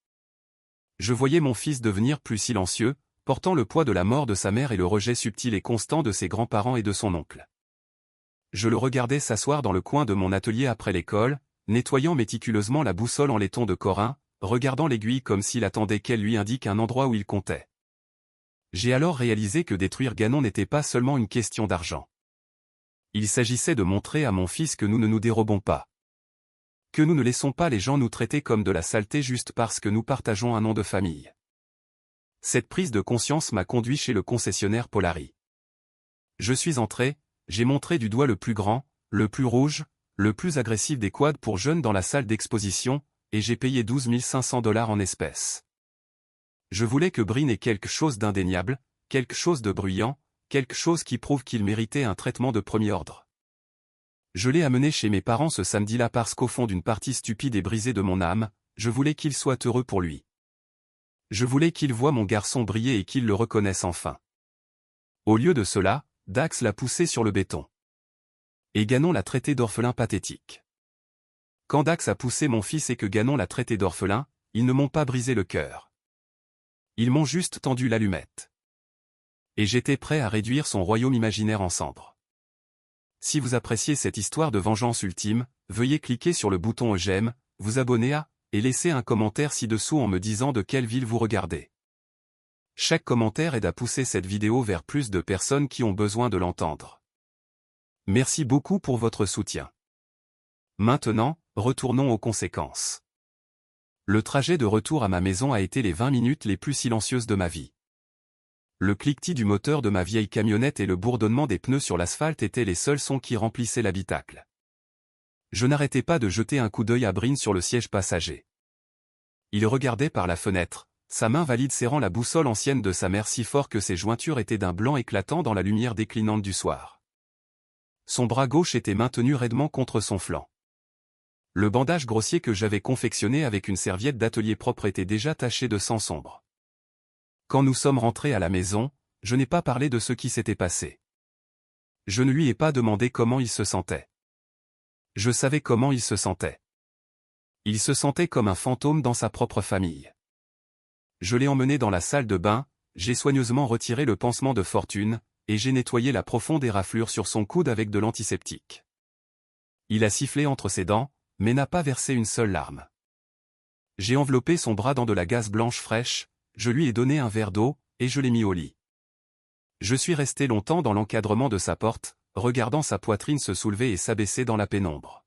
Speaker 1: Je voyais mon fils devenir plus silencieux, portant le poids de la mort de sa mère et le rejet subtil et constant de ses grands-parents et de son oncle. Je le regardais s'asseoir dans le coin de mon atelier après l'école, nettoyant méticuleusement la boussole en laiton de Corin, regardant l'aiguille comme s'il attendait qu'elle lui indique un endroit où il comptait. J'ai alors réalisé que détruire Gannon n'était pas seulement une question d'argent. Il s'agissait de montrer à mon fils que nous ne nous dérobons pas. Que nous ne laissons pas les gens nous traiter comme de la saleté juste parce que nous partageons un nom de famille. Cette prise de conscience m'a conduit chez le concessionnaire Polari. Je suis entré, j'ai montré du doigt le plus grand, le plus rouge, le plus agressif des quads pour jeunes dans la salle d'exposition, et j'ai payé 12 500 $ en espèces. Je voulais que Bryn ait quelque chose d'indéniable, quelque chose de bruyant, quelque chose qui prouve qu'il méritait un traitement de premier ordre. Je l'ai amené chez mes parents ce samedi-là parce qu'au fond d'une partie stupide et brisée de mon âme, je voulais qu'il soit heureux pour lui. Je voulais qu'il voie mon garçon briller et qu'il le reconnaisse enfin. Au lieu de cela, Dax l'a poussé sur le béton. Et Gannon l'a traité d'orphelin pathétique. Quand Dax a poussé mon fils et que Gannon l'a traité d'orphelin, Ils ne m'ont pas brisé le cœur. Ils m'ont juste tendu l'allumette. Et j'étais prêt à réduire son royaume imaginaire en cendres. Si vous appréciez cette histoire de vengeance ultime, veuillez cliquer sur le bouton j'aime, vous abonner à, et laisser un commentaire ci-dessous en me disant de quelle ville vous regardez. Chaque commentaire aide à pousser cette vidéo vers plus de personnes qui ont besoin de l'entendre. Merci beaucoup pour votre soutien. Maintenant, retournons aux conséquences. Le trajet de retour à ma maison a été les 20 minutes les plus silencieuses de ma vie. Le cliquetis du moteur de ma vieille camionnette et le bourdonnement des pneus sur l'asphalte étaient les seuls sons qui remplissaient l'habitacle. Je n'arrêtais pas de jeter un coup d'œil à Bryn sur le siège passager. Il regardait par la fenêtre, sa main valide serrant la boussole ancienne de sa mère si fort que ses jointures étaient d'un blanc éclatant dans la lumière déclinante du soir. Son bras gauche était maintenu raidement contre son flanc. Le bandage grossier que j'avais confectionné avec une serviette d'atelier propre était déjà taché de sang sombre. Quand nous sommes rentrés à la maison, je n'ai pas parlé de ce qui s'était passé. Je ne lui ai pas demandé comment il se sentait. Je savais comment il se sentait. Il se sentait comme un fantôme dans sa propre famille. Je l'ai emmené dans la salle de bain, j'ai soigneusement retiré le pansement de fortune, et j'ai nettoyé la profonde éraflure sur son coude avec de l'antiseptique. Il a sifflé entre ses dents, mais n'a pas versé une seule larme. J'ai enveloppé son bras dans de la gaze blanche fraîche, je lui ai donné un verre d'eau, et je l'ai mis au lit. Je suis resté longtemps dans l'encadrement de sa porte, regardant sa poitrine se soulever et s'abaisser dans la pénombre.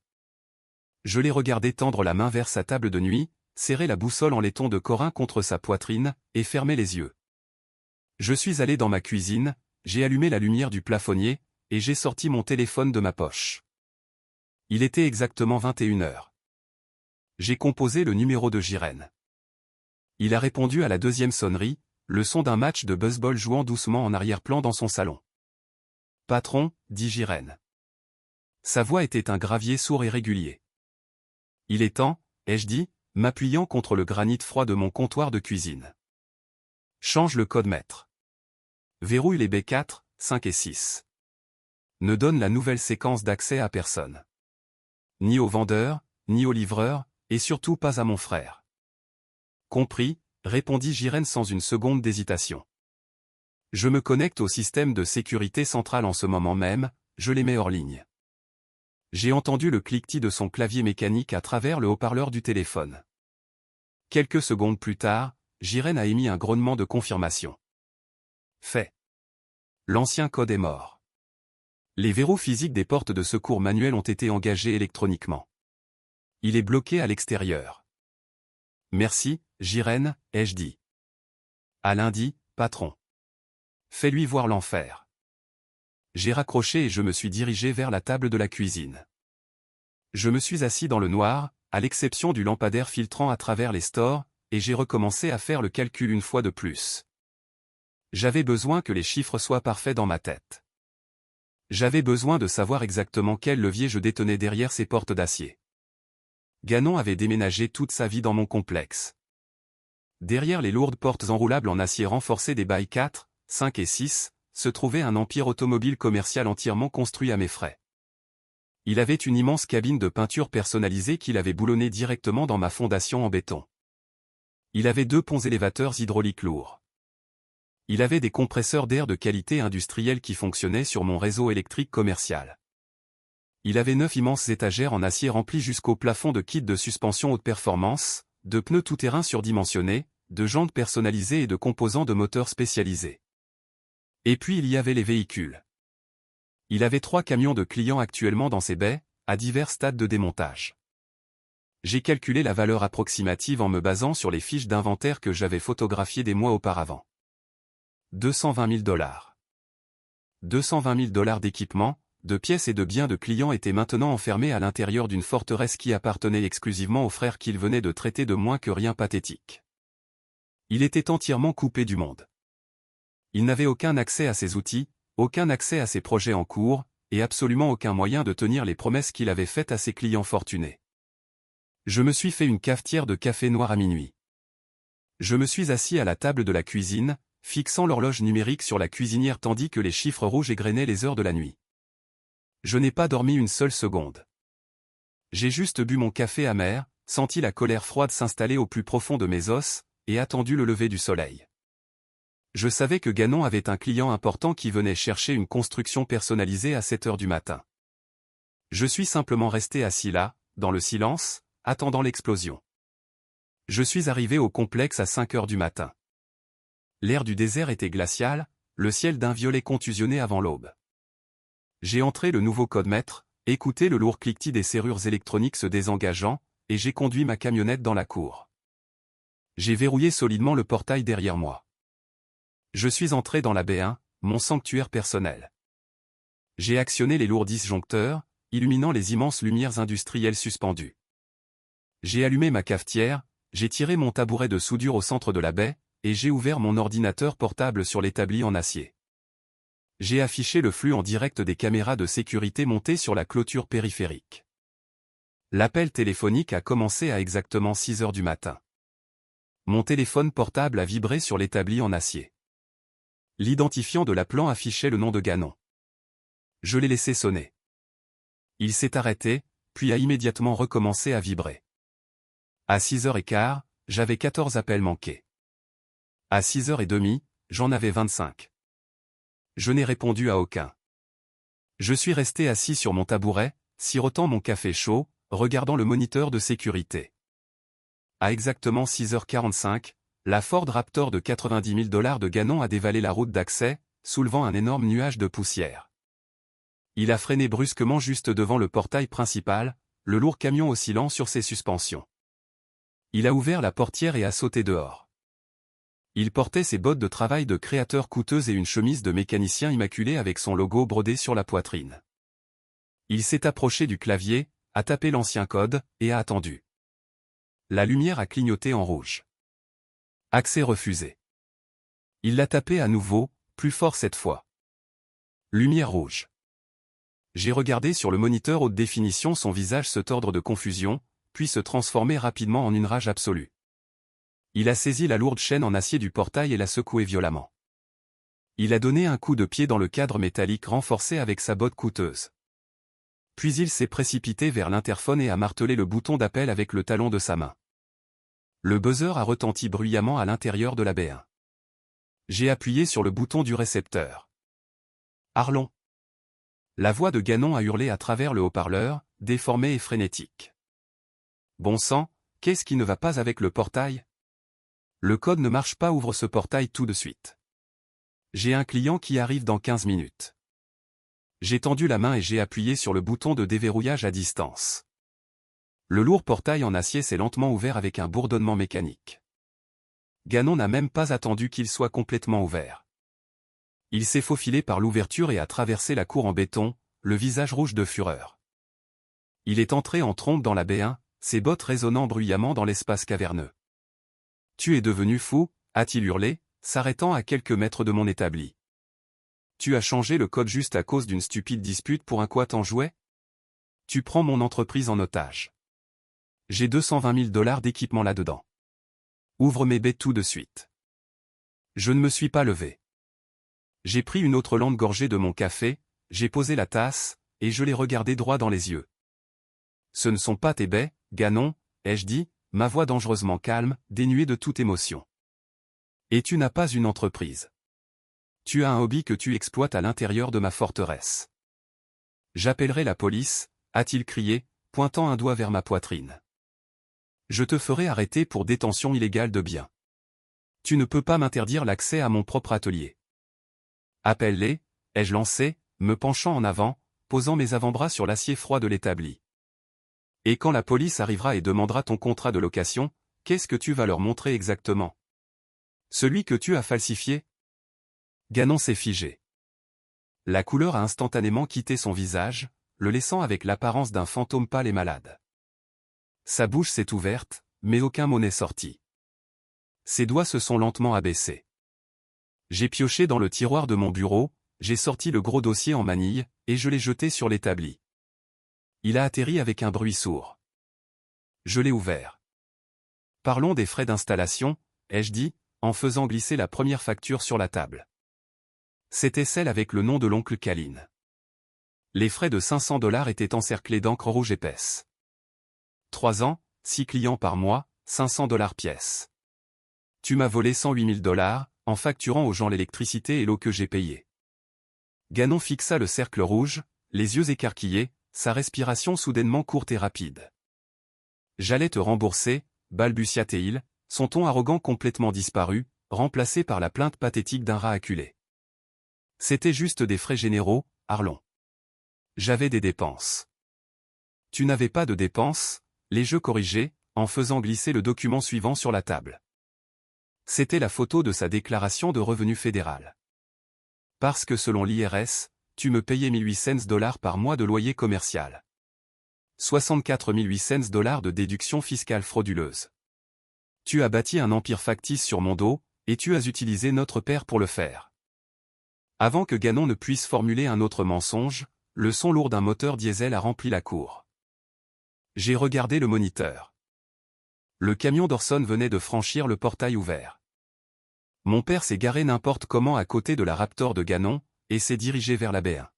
Speaker 1: Je l'ai regardé tendre la main vers sa table de nuit, serrer la boussole en laiton de Corin contre sa poitrine, et fermer les yeux. Je suis allé dans ma cuisine, j'ai allumé la lumière du plafonnier, et j'ai sorti mon téléphone de ma poche. Il était exactement 21 heures. J'ai composé le numéro de Jiren. Il a répondu à la deuxième sonnerie, le son d'un match de baseball jouant doucement en arrière-plan dans son salon. « Patron » dit Jiren. Sa voix était un gravier sourd et régulier. « Il est temps » ai-je dit, m'appuyant contre le granit froid de mon comptoir de cuisine. « Change le code maître. Verrouille les B4, 5 et 6. Ne donne la nouvelle séquence d'accès à personne. Ni au vendeur, ni au livreur, et surtout pas à mon frère. » Compris, répondit Jiren sans une seconde d'hésitation. Je me connecte au système de sécurité central en ce moment même, je les mets hors ligne. J'ai entendu le cliquetis de son clavier mécanique à travers le haut-parleur du téléphone. Quelques secondes plus tard, Jiren a émis un grognement de confirmation. Fait. L'ancien code est mort. Les verrous physiques des portes de secours manuelles ont été engagés électroniquement. Il est bloqué à l'extérieur. Merci, Jiren, ai-je dit. À lundi, patron. Fais-lui voir l'enfer. J'ai raccroché et je me suis dirigé vers la table de la cuisine. Je me suis assis dans le noir, à l'exception du lampadaire filtrant à travers les stores, et j'ai recommencé à faire le calcul une fois de plus. J'avais besoin que les chiffres soient parfaits dans ma tête. J'avais besoin de savoir exactement quel levier je détenais derrière ces portes d'acier. Ganon avait déménagé toute sa vie dans mon complexe. Derrière les lourdes portes enroulables en acier renforcé des bails 4, 5 et 6, se trouvait un empire automobile commercial entièrement construit à mes frais. Il avait une immense cabine de peinture personnalisée qu'il avait boulonnée directement dans ma fondation en béton. Il avait 2 ponts élévateurs hydrauliques lourds. Il avait des compresseurs d'air de qualité industrielle qui fonctionnaient sur mon réseau électrique commercial. Il avait 9 immenses étagères en acier remplies jusqu'au plafond de kits de suspension haute performance, de pneus tout-terrain surdimensionnés, de jantes personnalisées et de composants de moteurs spécialisés. Et puis il y avait les véhicules. Il avait 3 camions de clients actuellement dans ses baies, à divers stades de démontage. J'ai calculé la valeur approximative en me basant sur les fiches d'inventaire que j'avais photographiées des mois auparavant. 220 000 $. 220 000 $ d'équipement, de pièces et de biens de clients étaient maintenant enfermés à l'intérieur d'une forteresse qui appartenait exclusivement aux frères qu'il venait de traiter de moins que rien pathétique. Il était entièrement coupé du monde. Il n'avait aucun accès à ses outils, aucun accès à ses projets en cours, et absolument aucun moyen de tenir les promesses qu'il avait faites à ses clients fortunés. Je me suis fait une cafetière de café noir à minuit. Je me suis assis à la table de la cuisine, fixant l'horloge numérique sur la cuisinière tandis que les chiffres rouges égrenaient les heures de la nuit. Je n'ai pas dormi une seule seconde. J'ai juste bu mon café amer, senti la colère froide s'installer au plus profond de mes os, et attendu le lever du soleil. Je savais que Ganon avait un client important qui venait chercher une construction personnalisée à 7 heures du matin. Je suis simplement resté assis là, dans le silence, attendant l'explosion. Je suis arrivé au complexe à 5 heures du matin. L'air du désert était glacial, le ciel d'un violet contusionné avant l'aube. J'ai entré le nouveau code-maître, écouté le lourd cliquetis des serrures électroniques se désengageant, et j'ai conduit ma camionnette dans la cour. J'ai verrouillé solidement le portail derrière moi. Je suis entré dans la B1, mon sanctuaire personnel. J'ai actionné les lourds disjoncteurs, illuminant les immenses lumières industrielles suspendues. J'ai allumé ma cafetière, j'ai tiré mon tabouret de soudure au centre de la baie, et j'ai ouvert mon ordinateur portable sur l'établi en acier. J'ai affiché le flux en direct des caméras de sécurité montées sur la clôture périphérique. L'appel téléphonique a commencé à exactement 6 heures du matin. Mon téléphone portable a vibré sur l'établi en acier. L'identifiant de l'appelant affichait le nom de Ganon. Je l'ai laissé sonner. Il s'est arrêté, puis a immédiatement recommencé à vibrer. À 6h15, j'avais 14 appels manqués. À 6h30, j'en avais 25. Je n'ai répondu à aucun. Je suis resté assis sur mon tabouret, sirotant mon café chaud, regardant le moniteur de sécurité. À exactement 6h45, la Ford Raptor de 90 000 $ de Ganon a dévalé la route d'accès, soulevant un énorme nuage de poussière. Il a freiné brusquement juste devant le portail principal, le lourd camion oscillant sur ses suspensions. Il a ouvert la portière et a sauté dehors. Il portait ses bottes de travail de créateur coûteuses et une chemise de mécanicien immaculée avec son logo brodé sur la poitrine. Il s'est approché du clavier, a tapé l'ancien code, et a attendu. La lumière a clignoté en rouge. Accès refusé. Il l'a tapé à nouveau, plus fort cette fois. Lumière rouge. J'ai regardé sur le moniteur haute définition son visage se tordre de confusion, puis se transformer rapidement en une rage absolue. Il a saisi la lourde chaîne en acier du portail et l'a secouée violemment. Il a donné un coup de pied dans le cadre métallique renforcé avec sa botte coûteuse. Puis il s'est précipité vers l'interphone et a martelé le bouton d'appel avec le talon de sa main. Le buzzer a retenti bruyamment à l'intérieur de la B1. J'ai appuyé sur le bouton du récepteur. Arlon. La voix de Ganon a hurlé à travers le haut-parleur, déformée et frénétique. Bon sang, qu'est-ce qui ne va pas avec le portail? Le code ne marche pas, ouvre ce portail tout de suite. J'ai un client qui arrive dans 15 minutes. J'ai tendu la main et j'ai appuyé sur le bouton de déverrouillage à distance. Le lourd portail en acier s'est lentement ouvert avec un bourdonnement mécanique. Ganon n'a même pas attendu qu'il soit complètement ouvert. Il s'est faufilé par l'ouverture et a traversé la cour en béton, le visage rouge de fureur. Il est entré en trombe dans la B1, ses bottes résonnant bruyamment dans l'espace caverneux. « Tu es devenu fou » a-t-il hurlé, s'arrêtant à quelques mètres de mon établi. « Tu as changé le code juste à cause d'une stupide dispute pour un quoi t'en jouais? Tu prends mon entreprise en otage. J'ai 220 000 $ d'équipement là-dedans. Ouvre mes baies tout de suite. » Je ne me suis pas levé. J'ai pris une autre lente gorgée de mon café, j'ai posé la tasse, et je l'ai regardé droit dans les yeux. « Ce ne sont pas tes baies, Ganon, » ai-je dit, ma voix dangereusement calme, dénuée de toute émotion. « Et tu n'as pas une entreprise. Tu as un hobby que tu exploites à l'intérieur de ma forteresse. »« J'appellerai la police, » a-t-il crié, pointant un doigt vers ma poitrine. « Je te ferai arrêter pour détention illégale de biens. Tu ne peux pas m'interdire l'accès à mon propre atelier. »« Appelle-les, » ai-je lancé, me penchant en avant, posant mes avant-bras sur l'acier froid de l'établi. « Et quand la police arrivera et demandera ton contrat de location, qu'est-ce que tu vas leur montrer exactement? Celui que tu as falsifié ?» Ganon s'est figé. La couleur a instantanément quitté son visage, le laissant avec l'apparence d'un fantôme pâle et malade. Sa bouche s'est ouverte, mais aucun mot n'est sorti. Ses doigts se sont lentement abaissés. J'ai pioché dans le tiroir de mon bureau, j'ai sorti le gros dossier en manille, et je l'ai jeté sur l'établi. Il a atterri avec un bruit sourd. Je l'ai ouvert. « Parlons des frais d'installation, » ai-je dit, en faisant glisser la première facture sur la table. C'était celle avec le nom de l'oncle Caline. Les frais de 500 $ étaient encerclés d'encre rouge épaisse. 3 ans, 6 clients par mois, 500 $ pièce. Tu m'as volé 108 000 $ en facturant aux gens l'électricité et l'eau que j'ai payée. Ganon fixa le cercle rouge, les yeux écarquillés, sa respiration soudainement courte et rapide. J'allais te rembourser, balbutia-t-il, son ton arrogant complètement disparu, remplacé par la plainte pathétique d'un rat acculé. C'était juste des frais généraux, Arlon. J'avais des dépenses. Tu n'avais pas de dépenses, les jeux corrigés, en faisant glisser le document suivant sur la table. C'était la photo de sa déclaration de revenu fédéral. Parce que selon l'IRS, tu me payais 1800 $ par mois de loyer commercial. 64 800 $ de déduction fiscale frauduleuse. Tu as bâti un empire factice sur mon dos, et tu as utilisé notre père pour le faire. Avant que Ganon ne puisse formuler un autre mensonge, le son lourd d'un moteur diesel a rempli la cour. J'ai regardé le moniteur. Le camion d'Orson venait de franchir le portail ouvert. Mon père s'est garé n'importe comment à côté de la Raptor de Ganon, et s'est dirigé vers la baie 1.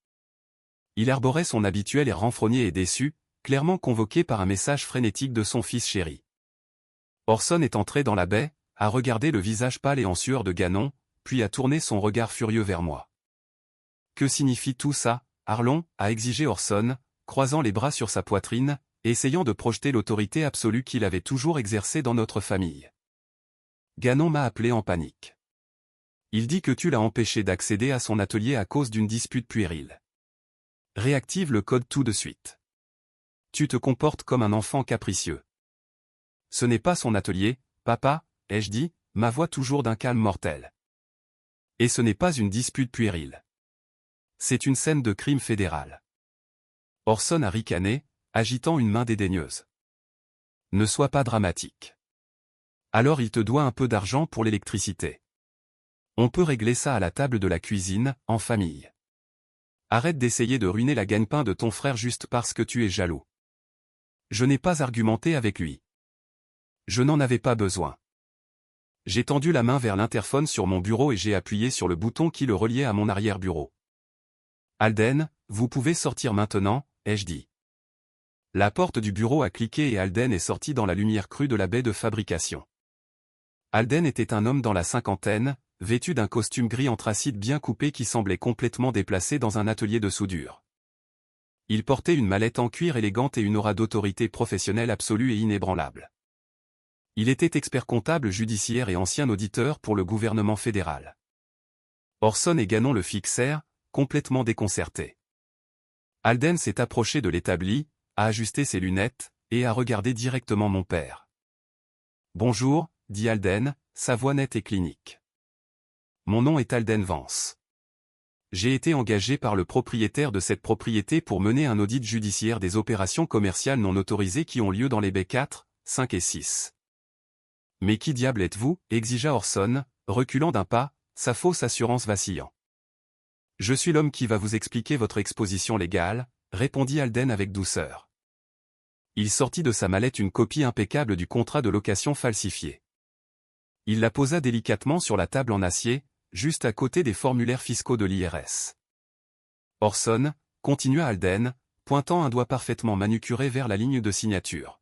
Speaker 1: Il arborait son habituel air renfrogné et déçu, clairement convoqué par un message frénétique de son fils chéri. Orson est entré dans la baie, a regardé le visage pâle et en sueur de Ganon, puis a tourné son regard furieux vers moi. Que signifie tout ça, Arlon, a exigé Orson, croisant les bras sur sa poitrine, essayant de projeter l'autorité absolue qu'il avait toujours exercée dans notre famille. Ganon m'a appelé en panique. Il dit que tu l'as empêché d'accéder à son atelier à cause d'une dispute puérile. Réactive le code tout de suite. Tu te comportes comme un enfant capricieux. Ce n'est pas son atelier, papa, ai-je dit, ma voix toujours d'un calme mortel. Et ce n'est pas une dispute puérile. C'est une scène de crime fédéral. Orson a ricané, agitant une main dédaigneuse. Ne sois pas dramatique. Alors il te doit un peu d'argent pour l'électricité. On peut régler ça à la table de la cuisine, en famille. Arrête d'essayer de ruiner la gagne-pain de ton frère juste parce que tu es jaloux. Je n'ai pas argumenté avec lui. Je n'en avais pas besoin. J'ai tendu la main vers l'interphone sur mon bureau et j'ai appuyé sur le bouton qui le reliait à mon arrière-bureau. Alden, vous pouvez sortir maintenant, ai-je dit. La porte du bureau a cliqué et Alden est sorti dans la lumière crue de la baie de fabrication. Alden était un homme dans la cinquantaine, vêtu d'un costume gris anthracite bien coupé qui semblait complètement déplacé dans un atelier de soudure. Il portait une mallette en cuir élégante et une aura d'autorité professionnelle absolue et inébranlable. Il était expert comptable judiciaire et ancien auditeur pour le gouvernement fédéral. Orson et Ganon le fixèrent, complètement déconcertés. Alden s'est approché de l'établi, a ajusté ses lunettes, et a regardé directement mon père. « Bonjour, dit Alden, sa voix nette et clinique. Mon nom est Alden Vance. J'ai été engagé par le propriétaire de cette propriété pour mener un audit judiciaire des opérations commerciales non autorisées qui ont lieu dans les baies 4, 5 et 6. Mais qui diable êtes-vous, exigea Orson, reculant d'un pas, sa fausse assurance vacillant. Je suis l'homme qui va vous expliquer votre exposition légale, répondit Alden avec douceur. Il sortit de sa mallette une copie impeccable du contrat de location falsifié. Il la posa délicatement sur la table en acier, juste à côté des formulaires fiscaux de l'IRS. Orson, continua Alden, pointant un doigt parfaitement manucuré vers la ligne de signature.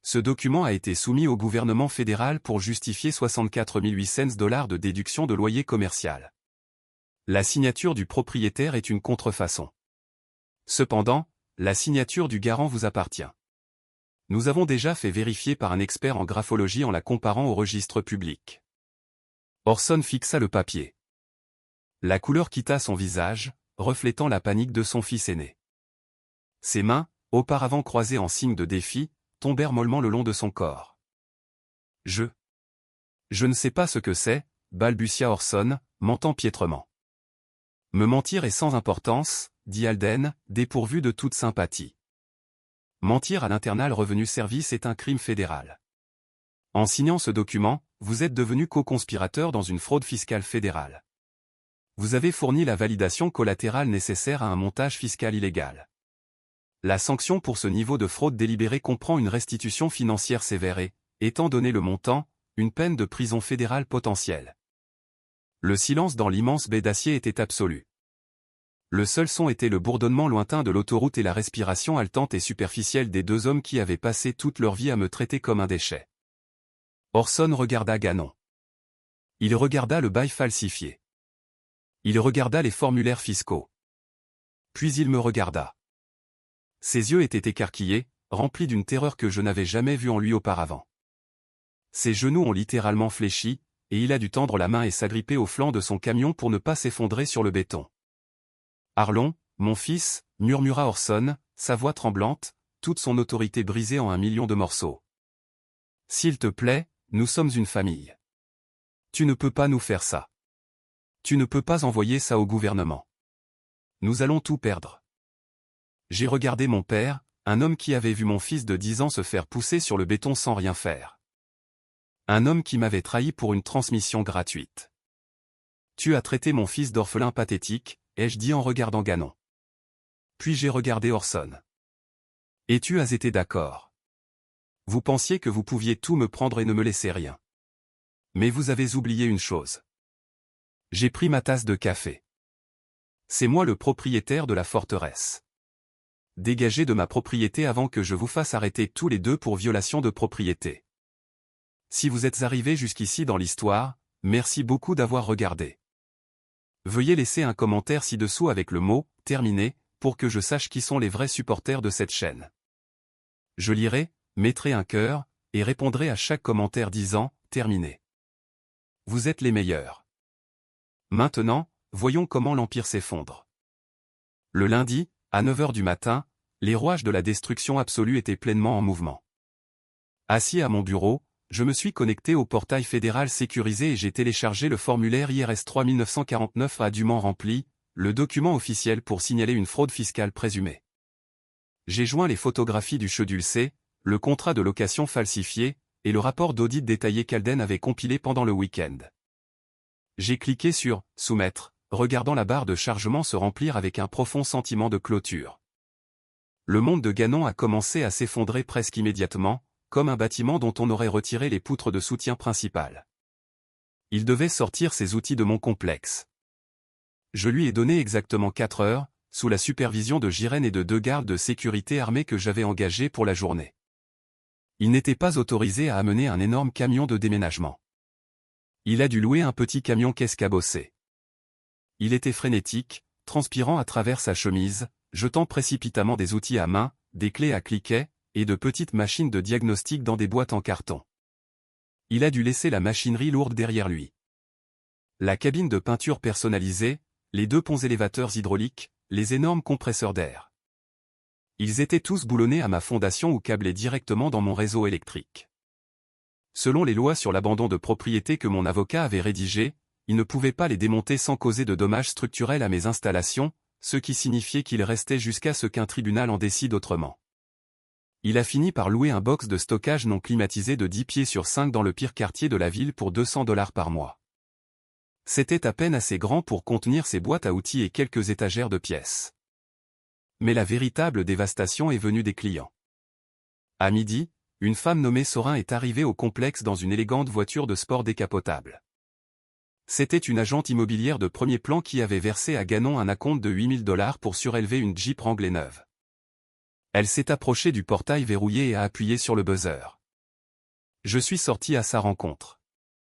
Speaker 1: Ce document a été soumis au gouvernement fédéral pour justifier 64 800 $ de déduction de loyer commercial. La signature du propriétaire est une contrefaçon. Cependant, la signature du garant vous appartient. Nous avons déjà fait vérifier par un expert en graphologie en la comparant au registre public. Orson fixa le papier. La couleur quitta son visage, reflétant la panique de son fils aîné. Ses mains, auparavant croisées en signe de défi, tombèrent mollement le long de son corps. Je ne sais pas ce que c'est, balbutia Orson, mentant piètrement. Me mentir est sans importance, dit Alden, dépourvu de toute sympathie. Mentir à l'internal revenu service est un crime fédéral. En signant ce document, vous êtes devenu co-conspirateur dans une fraude fiscale fédérale. Vous avez fourni la validation collatérale nécessaire à un montage fiscal illégal. La sanction pour ce niveau de fraude délibérée comprend une restitution financière sévère et, étant donné le montant, une peine de prison fédérale potentielle. Le silence dans l'immense baie d'acier était absolu. Le seul son était le bourdonnement lointain de l'autoroute et la respiration haletante et superficielle des deux hommes qui avaient passé toute leur vie à me traiter comme un déchet. Orson regarda Gannon. Il regarda le bail falsifié. Il regarda les formulaires fiscaux. Puis il me regarda. Ses yeux étaient écarquillés, remplis d'une terreur que je n'avais jamais vue en lui auparavant. Ses genoux ont littéralement fléchi, et il a dû tendre la main et s'agripper au flanc de son camion pour ne pas s'effondrer sur le béton. « Arlon, mon fils » murmura Orson, sa voix tremblante, toute son autorité brisée en 1 million de morceaux. « S'il te plaît, nous sommes une famille. Tu ne peux pas nous faire ça. Tu ne peux pas envoyer ça au gouvernement. Nous allons tout perdre. » J'ai regardé mon père, un homme qui avait vu mon fils de 10 ans se faire pousser sur le béton sans rien faire. Un homme qui m'avait trahi pour une transmission gratuite. « Tu as traité mon fils d'orphelin pathétique », ai-je dit en regardant Gannon. Puis j'ai regardé Orson. « Et tu as été d'accord. Vous pensiez que vous pouviez tout me prendre et ne me laisser rien. Mais vous avez oublié une chose. J'ai pris ma tasse de café. C'est moi le propriétaire de la forteresse. Dégagez de ma propriété avant que je vous fasse arrêter tous les deux pour violation de propriété. Si vous êtes arrivés jusqu'ici dans l'histoire, merci beaucoup d'avoir regardé. Veuillez laisser un commentaire ci-dessous avec le mot « terminé » pour que je sache qui sont les vrais supporters de cette chaîne. Je lirai, mettrai un cœur, et répondrai à chaque commentaire disant « terminé ». Vous êtes les meilleurs. Maintenant, voyons comment l'Empire s'effondre. Le lundi, à 9 h du matin, les rouages de la destruction absolue étaient pleinement en mouvement. Assis à mon bureau, je me suis connecté au portail fédéral sécurisé et j'ai téléchargé le formulaire IRS 3949 dûment rempli, le document officiel pour signaler une fraude fiscale présumée. J'ai joint les photographies du schedule C, le contrat de location falsifié, et le rapport d'audit détaillé qu'Alden avait compilé pendant le week-end. J'ai cliqué sur « Soumettre », regardant la barre de chargement se remplir avec un profond sentiment de clôture. Le monde de Gannon a commencé à s'effondrer presque immédiatement, comme un bâtiment dont on aurait retiré les poutres de soutien principales. Il devait sortir ses outils de mon complexe. Je lui ai donné exactement 4 heures, sous la supervision de Jiren et de 2 gardes de sécurité armés que j'avais engagés pour la journée. Il n'était pas autorisé à amener un énorme camion de déménagement. Il a dû louer un petit camion caisse cabossé. Il était frénétique, transpirant à travers sa chemise, jetant précipitamment des outils à main, des clés à cliquet, et de petites machines de diagnostic dans des boîtes en carton. Il a dû laisser la machinerie lourde derrière lui. La cabine de peinture personnalisée, les 2 ponts élévateurs hydrauliques, les énormes compresseurs d'air. Ils étaient tous boulonnés à ma fondation ou câblés directement dans mon réseau électrique. Selon les lois sur l'abandon de propriété que mon avocat avait rédigées, il ne pouvait pas les démonter sans causer de dommages structurels à mes installations, ce qui signifiait qu'il restait jusqu'à ce qu'un tribunal en décide autrement. Il a fini par louer un box de stockage non climatisé de 10 pieds sur 5 dans le pire quartier de la ville pour $200 par mois. C'était à peine assez grand pour contenir ses boîtes à outils et quelques étagères de pièces. Mais la véritable dévastation est venue des clients. À midi, une femme nommée Sorin est arrivée au complexe dans une élégante voiture de sport décapotable. C'était une agente immobilière de premier plan qui avait versé à Gannon un acompte de $8000 pour surélever une Jeep Wrangler neuve. Elle s'est approchée du portail verrouillé et a appuyé sur le buzzer. Je suis sorti à sa rencontre.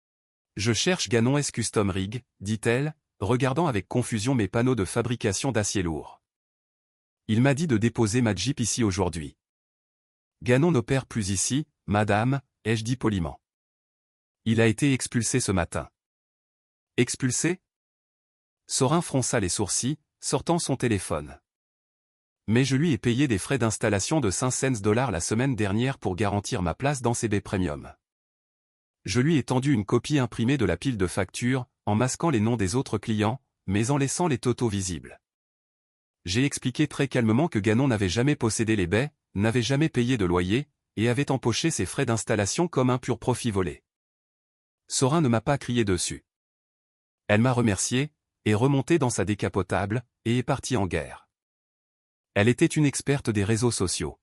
Speaker 1: « Je cherche Gannon S Custom Rig », dit-elle, regardant avec confusion mes panneaux de fabrication d'acier lourd. Il m'a dit de déposer ma Jeep ici aujourd'hui. Gannon n'opère plus ici, madame, ai-je dit poliment. Il a été expulsé ce matin. Expulsé ? Sorin fronça les sourcils, sortant son téléphone. Mais je lui ai payé des frais d'installation de 5 cents $ la semaine dernière pour garantir ma place dans CB Premium. Je lui ai tendu une copie imprimée de la pile de factures, en masquant les noms des autres clients, mais en laissant les totaux visibles. J'ai expliqué très calmement que Gannon n'avait jamais possédé les baies, n'avait jamais payé de loyer, et avait empoché ses frais d'installation comme un pur profit volé. Sorin ne m'a pas crié dessus. Elle m'a remercié, est remontée dans sa décapotable, et est partie en guerre. Elle était une experte des réseaux sociaux.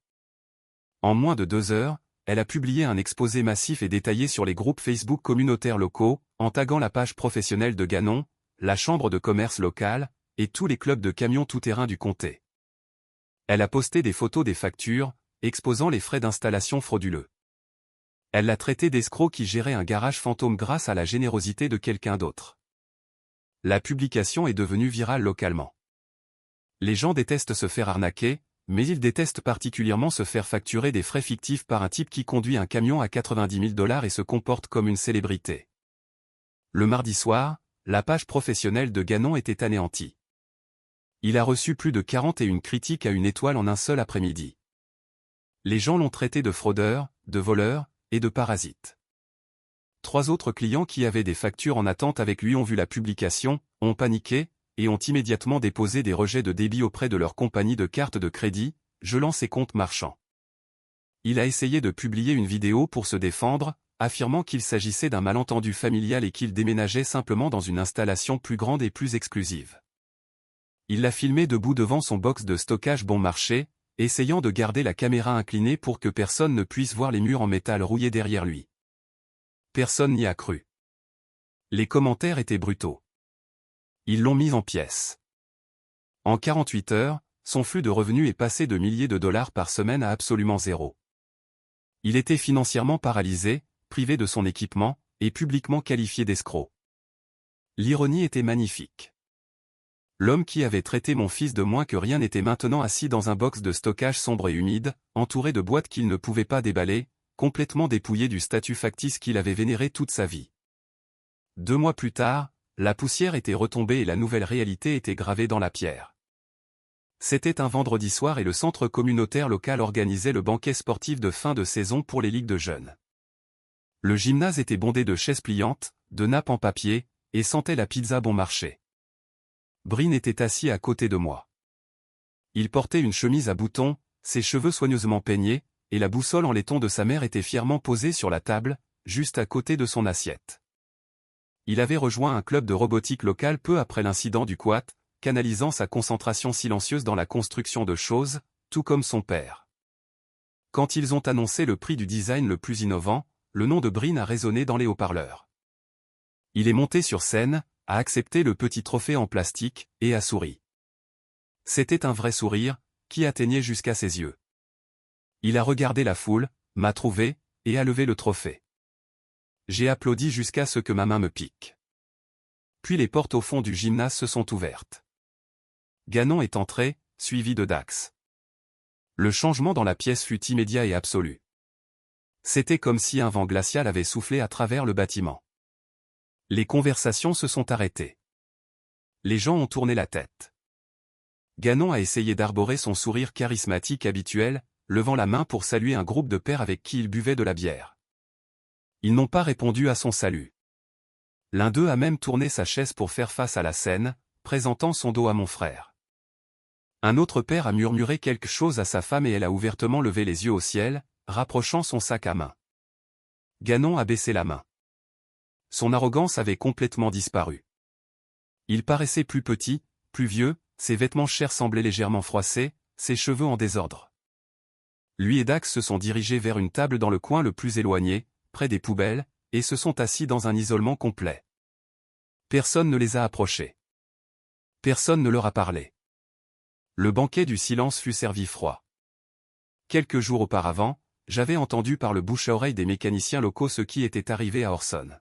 Speaker 1: En moins de 2 heures, elle a publié un exposé massif et détaillé sur les groupes Facebook communautaires locaux, en taguant la page professionnelle de Gannon, la chambre de commerce locale, et tous les clubs de camions tout-terrain du comté. Elle a posté des photos des factures, exposant les frais d'installation frauduleux. Elle l'a traité d'escroc qui gérait un garage fantôme grâce à la générosité de quelqu'un d'autre. La publication est devenue virale localement. Les gens détestent se faire arnaquer, mais ils détestent particulièrement se faire facturer des frais fictifs par un type qui conduit un camion à 90 000 $ et se comporte comme une célébrité. Le mardi soir, la page professionnelle de Gannon était anéantie. Il a reçu plus de 41 critiques à une étoile en un seul après-midi. Les gens l'ont traité de fraudeur, de voleur, et de parasite. 3 autres clients qui avaient des factures en attente avec lui ont vu la publication, ont paniqué, et ont immédiatement déposé des rejets de débit auprès de leur compagnie de cartes de crédit, gelant ses comptes marchands. Il a essayé de publier une vidéo pour se défendre, affirmant qu'il s'agissait d'un malentendu familial et qu'il déménageait simplement dans une installation plus grande et plus exclusive. Il l'a filmé debout devant son box de stockage bon marché, essayant de garder la caméra inclinée pour que personne ne puisse voir les murs en métal rouillés derrière lui. Personne n'y a cru. Les commentaires étaient brutaux. Ils l'ont mis en pièces. En 48 heures, son flux de revenus est passé de milliers de dollars par semaine à absolument zéro. Il était financièrement paralysé, privé de son équipement, et publiquement qualifié d'escroc. L'ironie était magnifique. L'homme qui avait traité mon fils de moins que rien était maintenant assis dans un box de stockage sombre et humide, entouré de boîtes qu'il ne pouvait pas déballer, complètement dépouillé du statut factice qu'il avait vénéré toute sa vie. 2 mois plus tard, la poussière était retombée et la nouvelle réalité était gravée dans la pierre. C'était un vendredi soir et le centre communautaire local organisait le banquet sportif de fin de saison pour les ligues de jeunes. Le gymnase était bondé de chaises pliantes, de nappes en papier, et sentait la pizza bon marché. Brin était assis à côté de moi. Il portait une chemise à boutons, ses cheveux soigneusement peignés, et la boussole en laiton de sa mère était fièrement posée sur la table, juste à côté de son assiette. Il avait rejoint un club de robotique local peu après l'incident du quad, canalisant sa concentration silencieuse dans la construction de choses, tout comme son père. Quand ils ont annoncé le prix du design le plus innovant, le nom de Brin a résonné dans les haut-parleurs. Il est monté sur scène, a accepté le petit trophée en plastique, et a souri. C'était un vrai sourire, qui atteignait jusqu'à ses yeux. Il a regardé la foule, m'a trouvé, et a levé le trophée. J'ai applaudi jusqu'à ce que ma main me pique. Puis les portes au fond du gymnase se sont ouvertes. Gannon est entré, suivi de Dax. Le changement dans la pièce fut immédiat et absolu. C'était comme si un vent glacial avait soufflé à travers le bâtiment. Les conversations se sont arrêtées. Les gens ont tourné la tête. Gannon a essayé d'arborer son sourire charismatique habituel, levant la main pour saluer un groupe de pères avec qui il buvait de la bière. Ils n'ont pas répondu à son salut. L'un d'eux a même tourné sa chaise pour faire face à la scène, présentant son dos à mon frère. Un autre père a murmuré quelque chose à sa femme et elle a ouvertement levé les yeux au ciel, rapprochant son sac à main. Gannon a baissé la main. Son arrogance avait complètement disparu. Il paraissait plus petit, plus vieux, ses vêtements chers semblaient légèrement froissés, ses cheveux en désordre. Lui et Dax se sont dirigés vers une table dans le coin le plus éloigné, près des poubelles, et se sont assis dans un isolement complet. Personne ne les a approchés. Personne ne leur a parlé. Le banquet du silence fut servi froid. Quelques jours auparavant, j'avais entendu par le bouche à oreille des mécaniciens locaux ce qui était arrivé à Orson.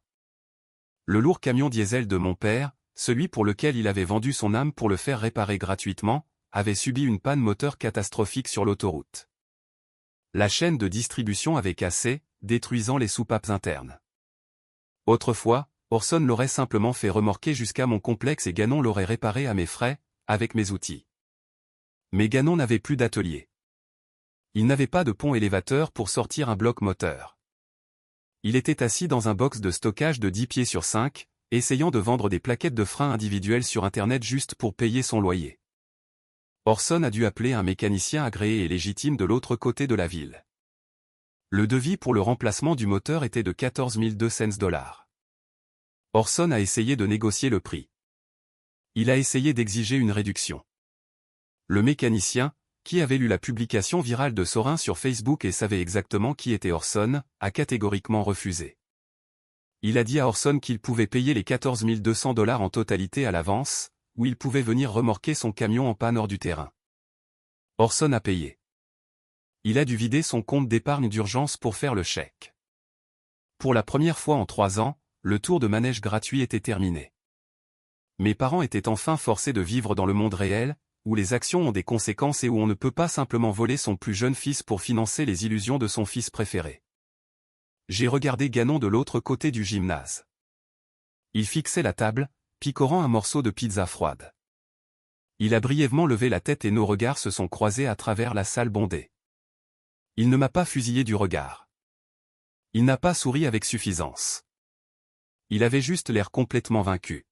Speaker 1: Le lourd camion diesel de mon père, celui pour lequel il avait vendu son âme pour le faire réparer gratuitement, avait subi une panne moteur catastrophique sur l'autoroute. La chaîne de distribution avait cassé, détruisant les soupapes internes. Autrefois, Orson l'aurait simplement fait remorquer jusqu'à mon complexe et Gannon l'aurait réparé à mes frais, avec mes outils. Mais Gannon n'avait plus d'atelier. Il n'avait pas de pont élévateur pour sortir un bloc moteur. Il était assis dans un box de stockage de 10 pieds sur 5, essayant de vendre des plaquettes de frein individuelles sur Internet juste pour payer son loyer. Orson a dû appeler un mécanicien agréé et légitime de l'autre côté de la ville. Le devis pour le remplacement du moteur était de 14 200 $. Orson a essayé de négocier le prix. Il a essayé d'exiger une réduction. Le mécanicien, qui avait lu la publication virale de Sorin sur Facebook et savait exactement qui était Orson, a catégoriquement refusé. Il a dit à Orson qu'il pouvait payer les 14 200 $ en totalité à l'avance, où il pouvait venir remorquer son camion en panne hors du terrain. Orson a payé. Il a dû vider son compte d'épargne d'urgence pour faire le chèque. Pour la première fois en 3 ans, le tour de manège gratuit était terminé. Mes parents étaient enfin forcés de vivre dans le monde réel, où les actions ont des conséquences et où on ne peut pas simplement voler son plus jeune fils pour financer les illusions de son fils préféré. J'ai regardé Ganon de l'autre côté du gymnase. Il fixait la table, picorant un morceau de pizza froide. Il a brièvement levé la tête et nos regards se sont croisés à travers la salle bondée. Il ne m'a pas fusillé du regard. Il n'a pas souri avec suffisance. Il avait juste l'air complètement vaincu.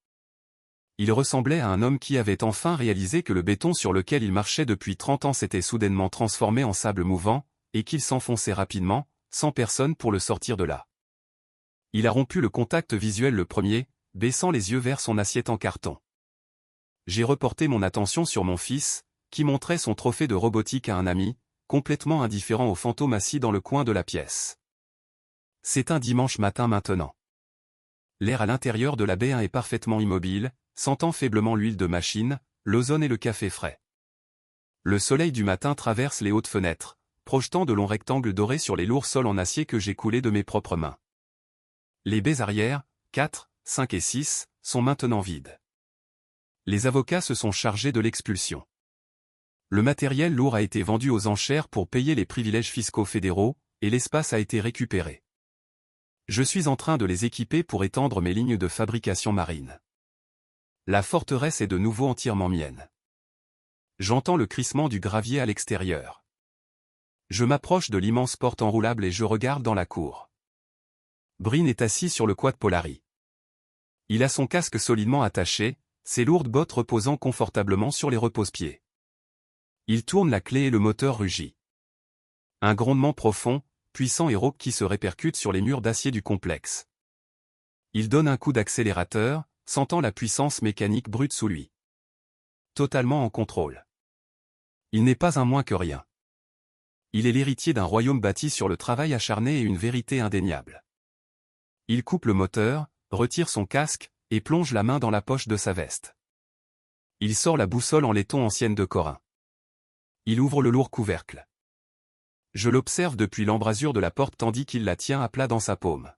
Speaker 1: Il ressemblait à un homme qui avait enfin réalisé que le béton sur lequel il marchait depuis 30 ans s'était soudainement transformé en sable mouvant, et qu'il s'enfonçait rapidement, sans personne pour le sortir de là. Il a rompu le contact visuel le premier, baissant les yeux vers son assiette en carton. J'ai reporté mon attention sur mon fils, qui montrait son trophée de robotique à un ami, complètement indifférent au fantôme assis dans le coin de la pièce. C'est un dimanche matin maintenant. L'air à l'intérieur de la baie est parfaitement immobile, sentant faiblement l'huile de machine, l'ozone et le café frais. Le soleil du matin traverse les hautes fenêtres, projetant de longs rectangles dorés sur les lourds sols en acier que j'ai coulés de mes propres mains. Les baies arrière, 4, 5 et 6, sont maintenant vides. Les avocats se sont chargés de l'expulsion. Le matériel lourd a été vendu aux enchères pour payer les privilèges fiscaux fédéraux, et l'espace a été récupéré. Je suis en train de les équiper pour étendre mes lignes de fabrication marine. La forteresse est de nouveau entièrement mienne. J'entends le crissement du gravier à l'extérieur. Je m'approche de l'immense porte enroulable et je regarde dans la cour. Breen est assis sur le quad Polari. Il a son casque solidement attaché, ses lourdes bottes reposant confortablement sur les repose-pieds. Il tourne la clé et le moteur rugit. Un grondement profond, puissant et rauque qui se répercute sur les murs d'acier du complexe. Il donne un coup d'accélérateur, sentant la puissance mécanique brute sous lui. Totalement en contrôle. Il n'est pas un moins que rien. Il est l'héritier d'un royaume bâti sur le travail acharné et une vérité indéniable. Il coupe le moteur, retire son casque, et plonge la main dans la poche de sa veste. Il sort la boussole en laiton ancienne de Corin. Il ouvre le lourd couvercle. Je l'observe depuis l'embrasure de la porte tandis qu'il la tient à plat dans sa paume.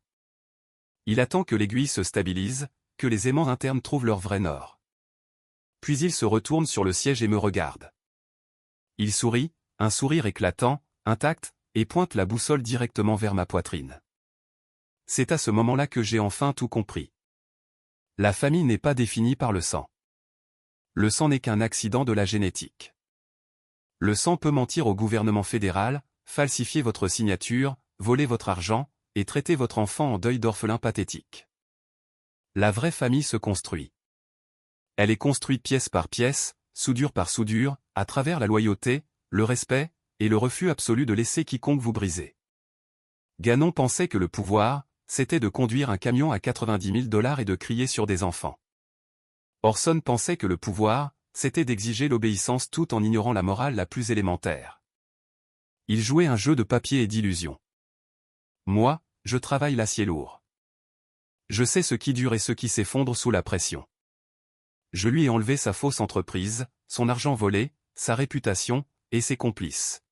Speaker 1: Il attend que l'aiguille se stabilise, que les aimants internes trouvent leur vrai nord. Puis il se retourne sur le siège et me regarde. Il sourit, un sourire éclatant, intact, et pointe la boussole directement vers ma poitrine. C'est à ce moment-là que j'ai enfin tout compris. La famille n'est pas définie par le sang. Le sang n'est qu'un accident de la génétique. Le sang peut mentir au gouvernement fédéral, falsifier votre signature, voler votre argent, et traiter votre enfant en deuil d'orphelin pathétique. La vraie famille se construit. Elle est construite pièce par pièce, soudure par soudure, à travers la loyauté, le respect, et le refus absolu de laisser quiconque vous briser. Ganon pensait que le pouvoir, c'était de conduire un camion à 90 000 $ et de crier sur des enfants. Orson pensait que le pouvoir, c'était d'exiger l'obéissance tout en ignorant la morale la plus élémentaire. Il jouait un jeu de papier et d'illusion. Moi, je travaille l'acier lourd. Je sais ce qui dure et ce qui s'effondre sous la pression. Je lui ai enlevé sa fausse entreprise, son argent volé, sa réputation, et ses complices.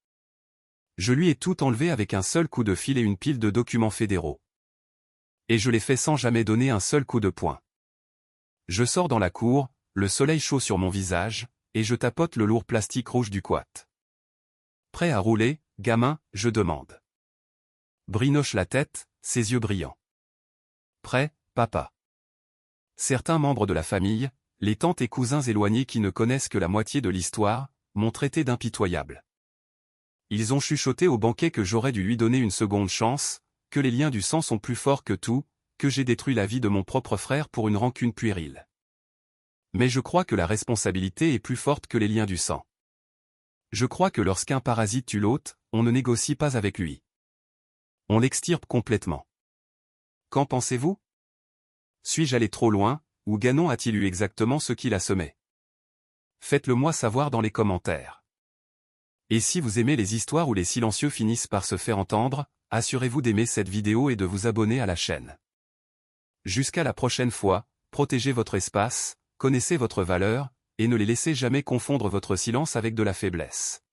Speaker 1: Je lui ai tout enlevé avec un seul coup de fil et une pile de documents fédéraux. Et je l'ai fait sans jamais donner un seul coup de poing. Je sors dans la cour, le soleil chaud sur mon visage, et je tapote le lourd plastique rouge du quat. Prêt à rouler, gamin, je demande. Breen hoche la tête, ses yeux brillants. Prêt, papa. Certains membres de la famille, les tantes et cousins éloignés qui ne connaissent que la moitié de l'histoire, m'ont traité d'impitoyable. Ils ont chuchoté au banquet que j'aurais dû lui donner une seconde chance, que les liens du sang sont plus forts que tout, que j'ai détruit la vie de mon propre frère pour une rancune puérile. Mais je crois que la responsabilité est plus forte que les liens du sang. Je crois que lorsqu'un parasite tue l'hôte, on ne négocie pas avec lui. On l'extirpe complètement. Qu'en pensez-vous? Suis-je allé trop loin, ou Ganon a-t-il eu exactement ce qu'il a semé? Faites-le moi savoir dans les commentaires. Et si vous aimez les histoires où les silencieux finissent par se faire entendre, assurez-vous d'aimer cette vidéo et de vous abonner à la chaîne. Jusqu'à la prochaine fois, protégez votre espace, connaissez votre valeur, et ne les laissez jamais confondre votre silence avec de la faiblesse.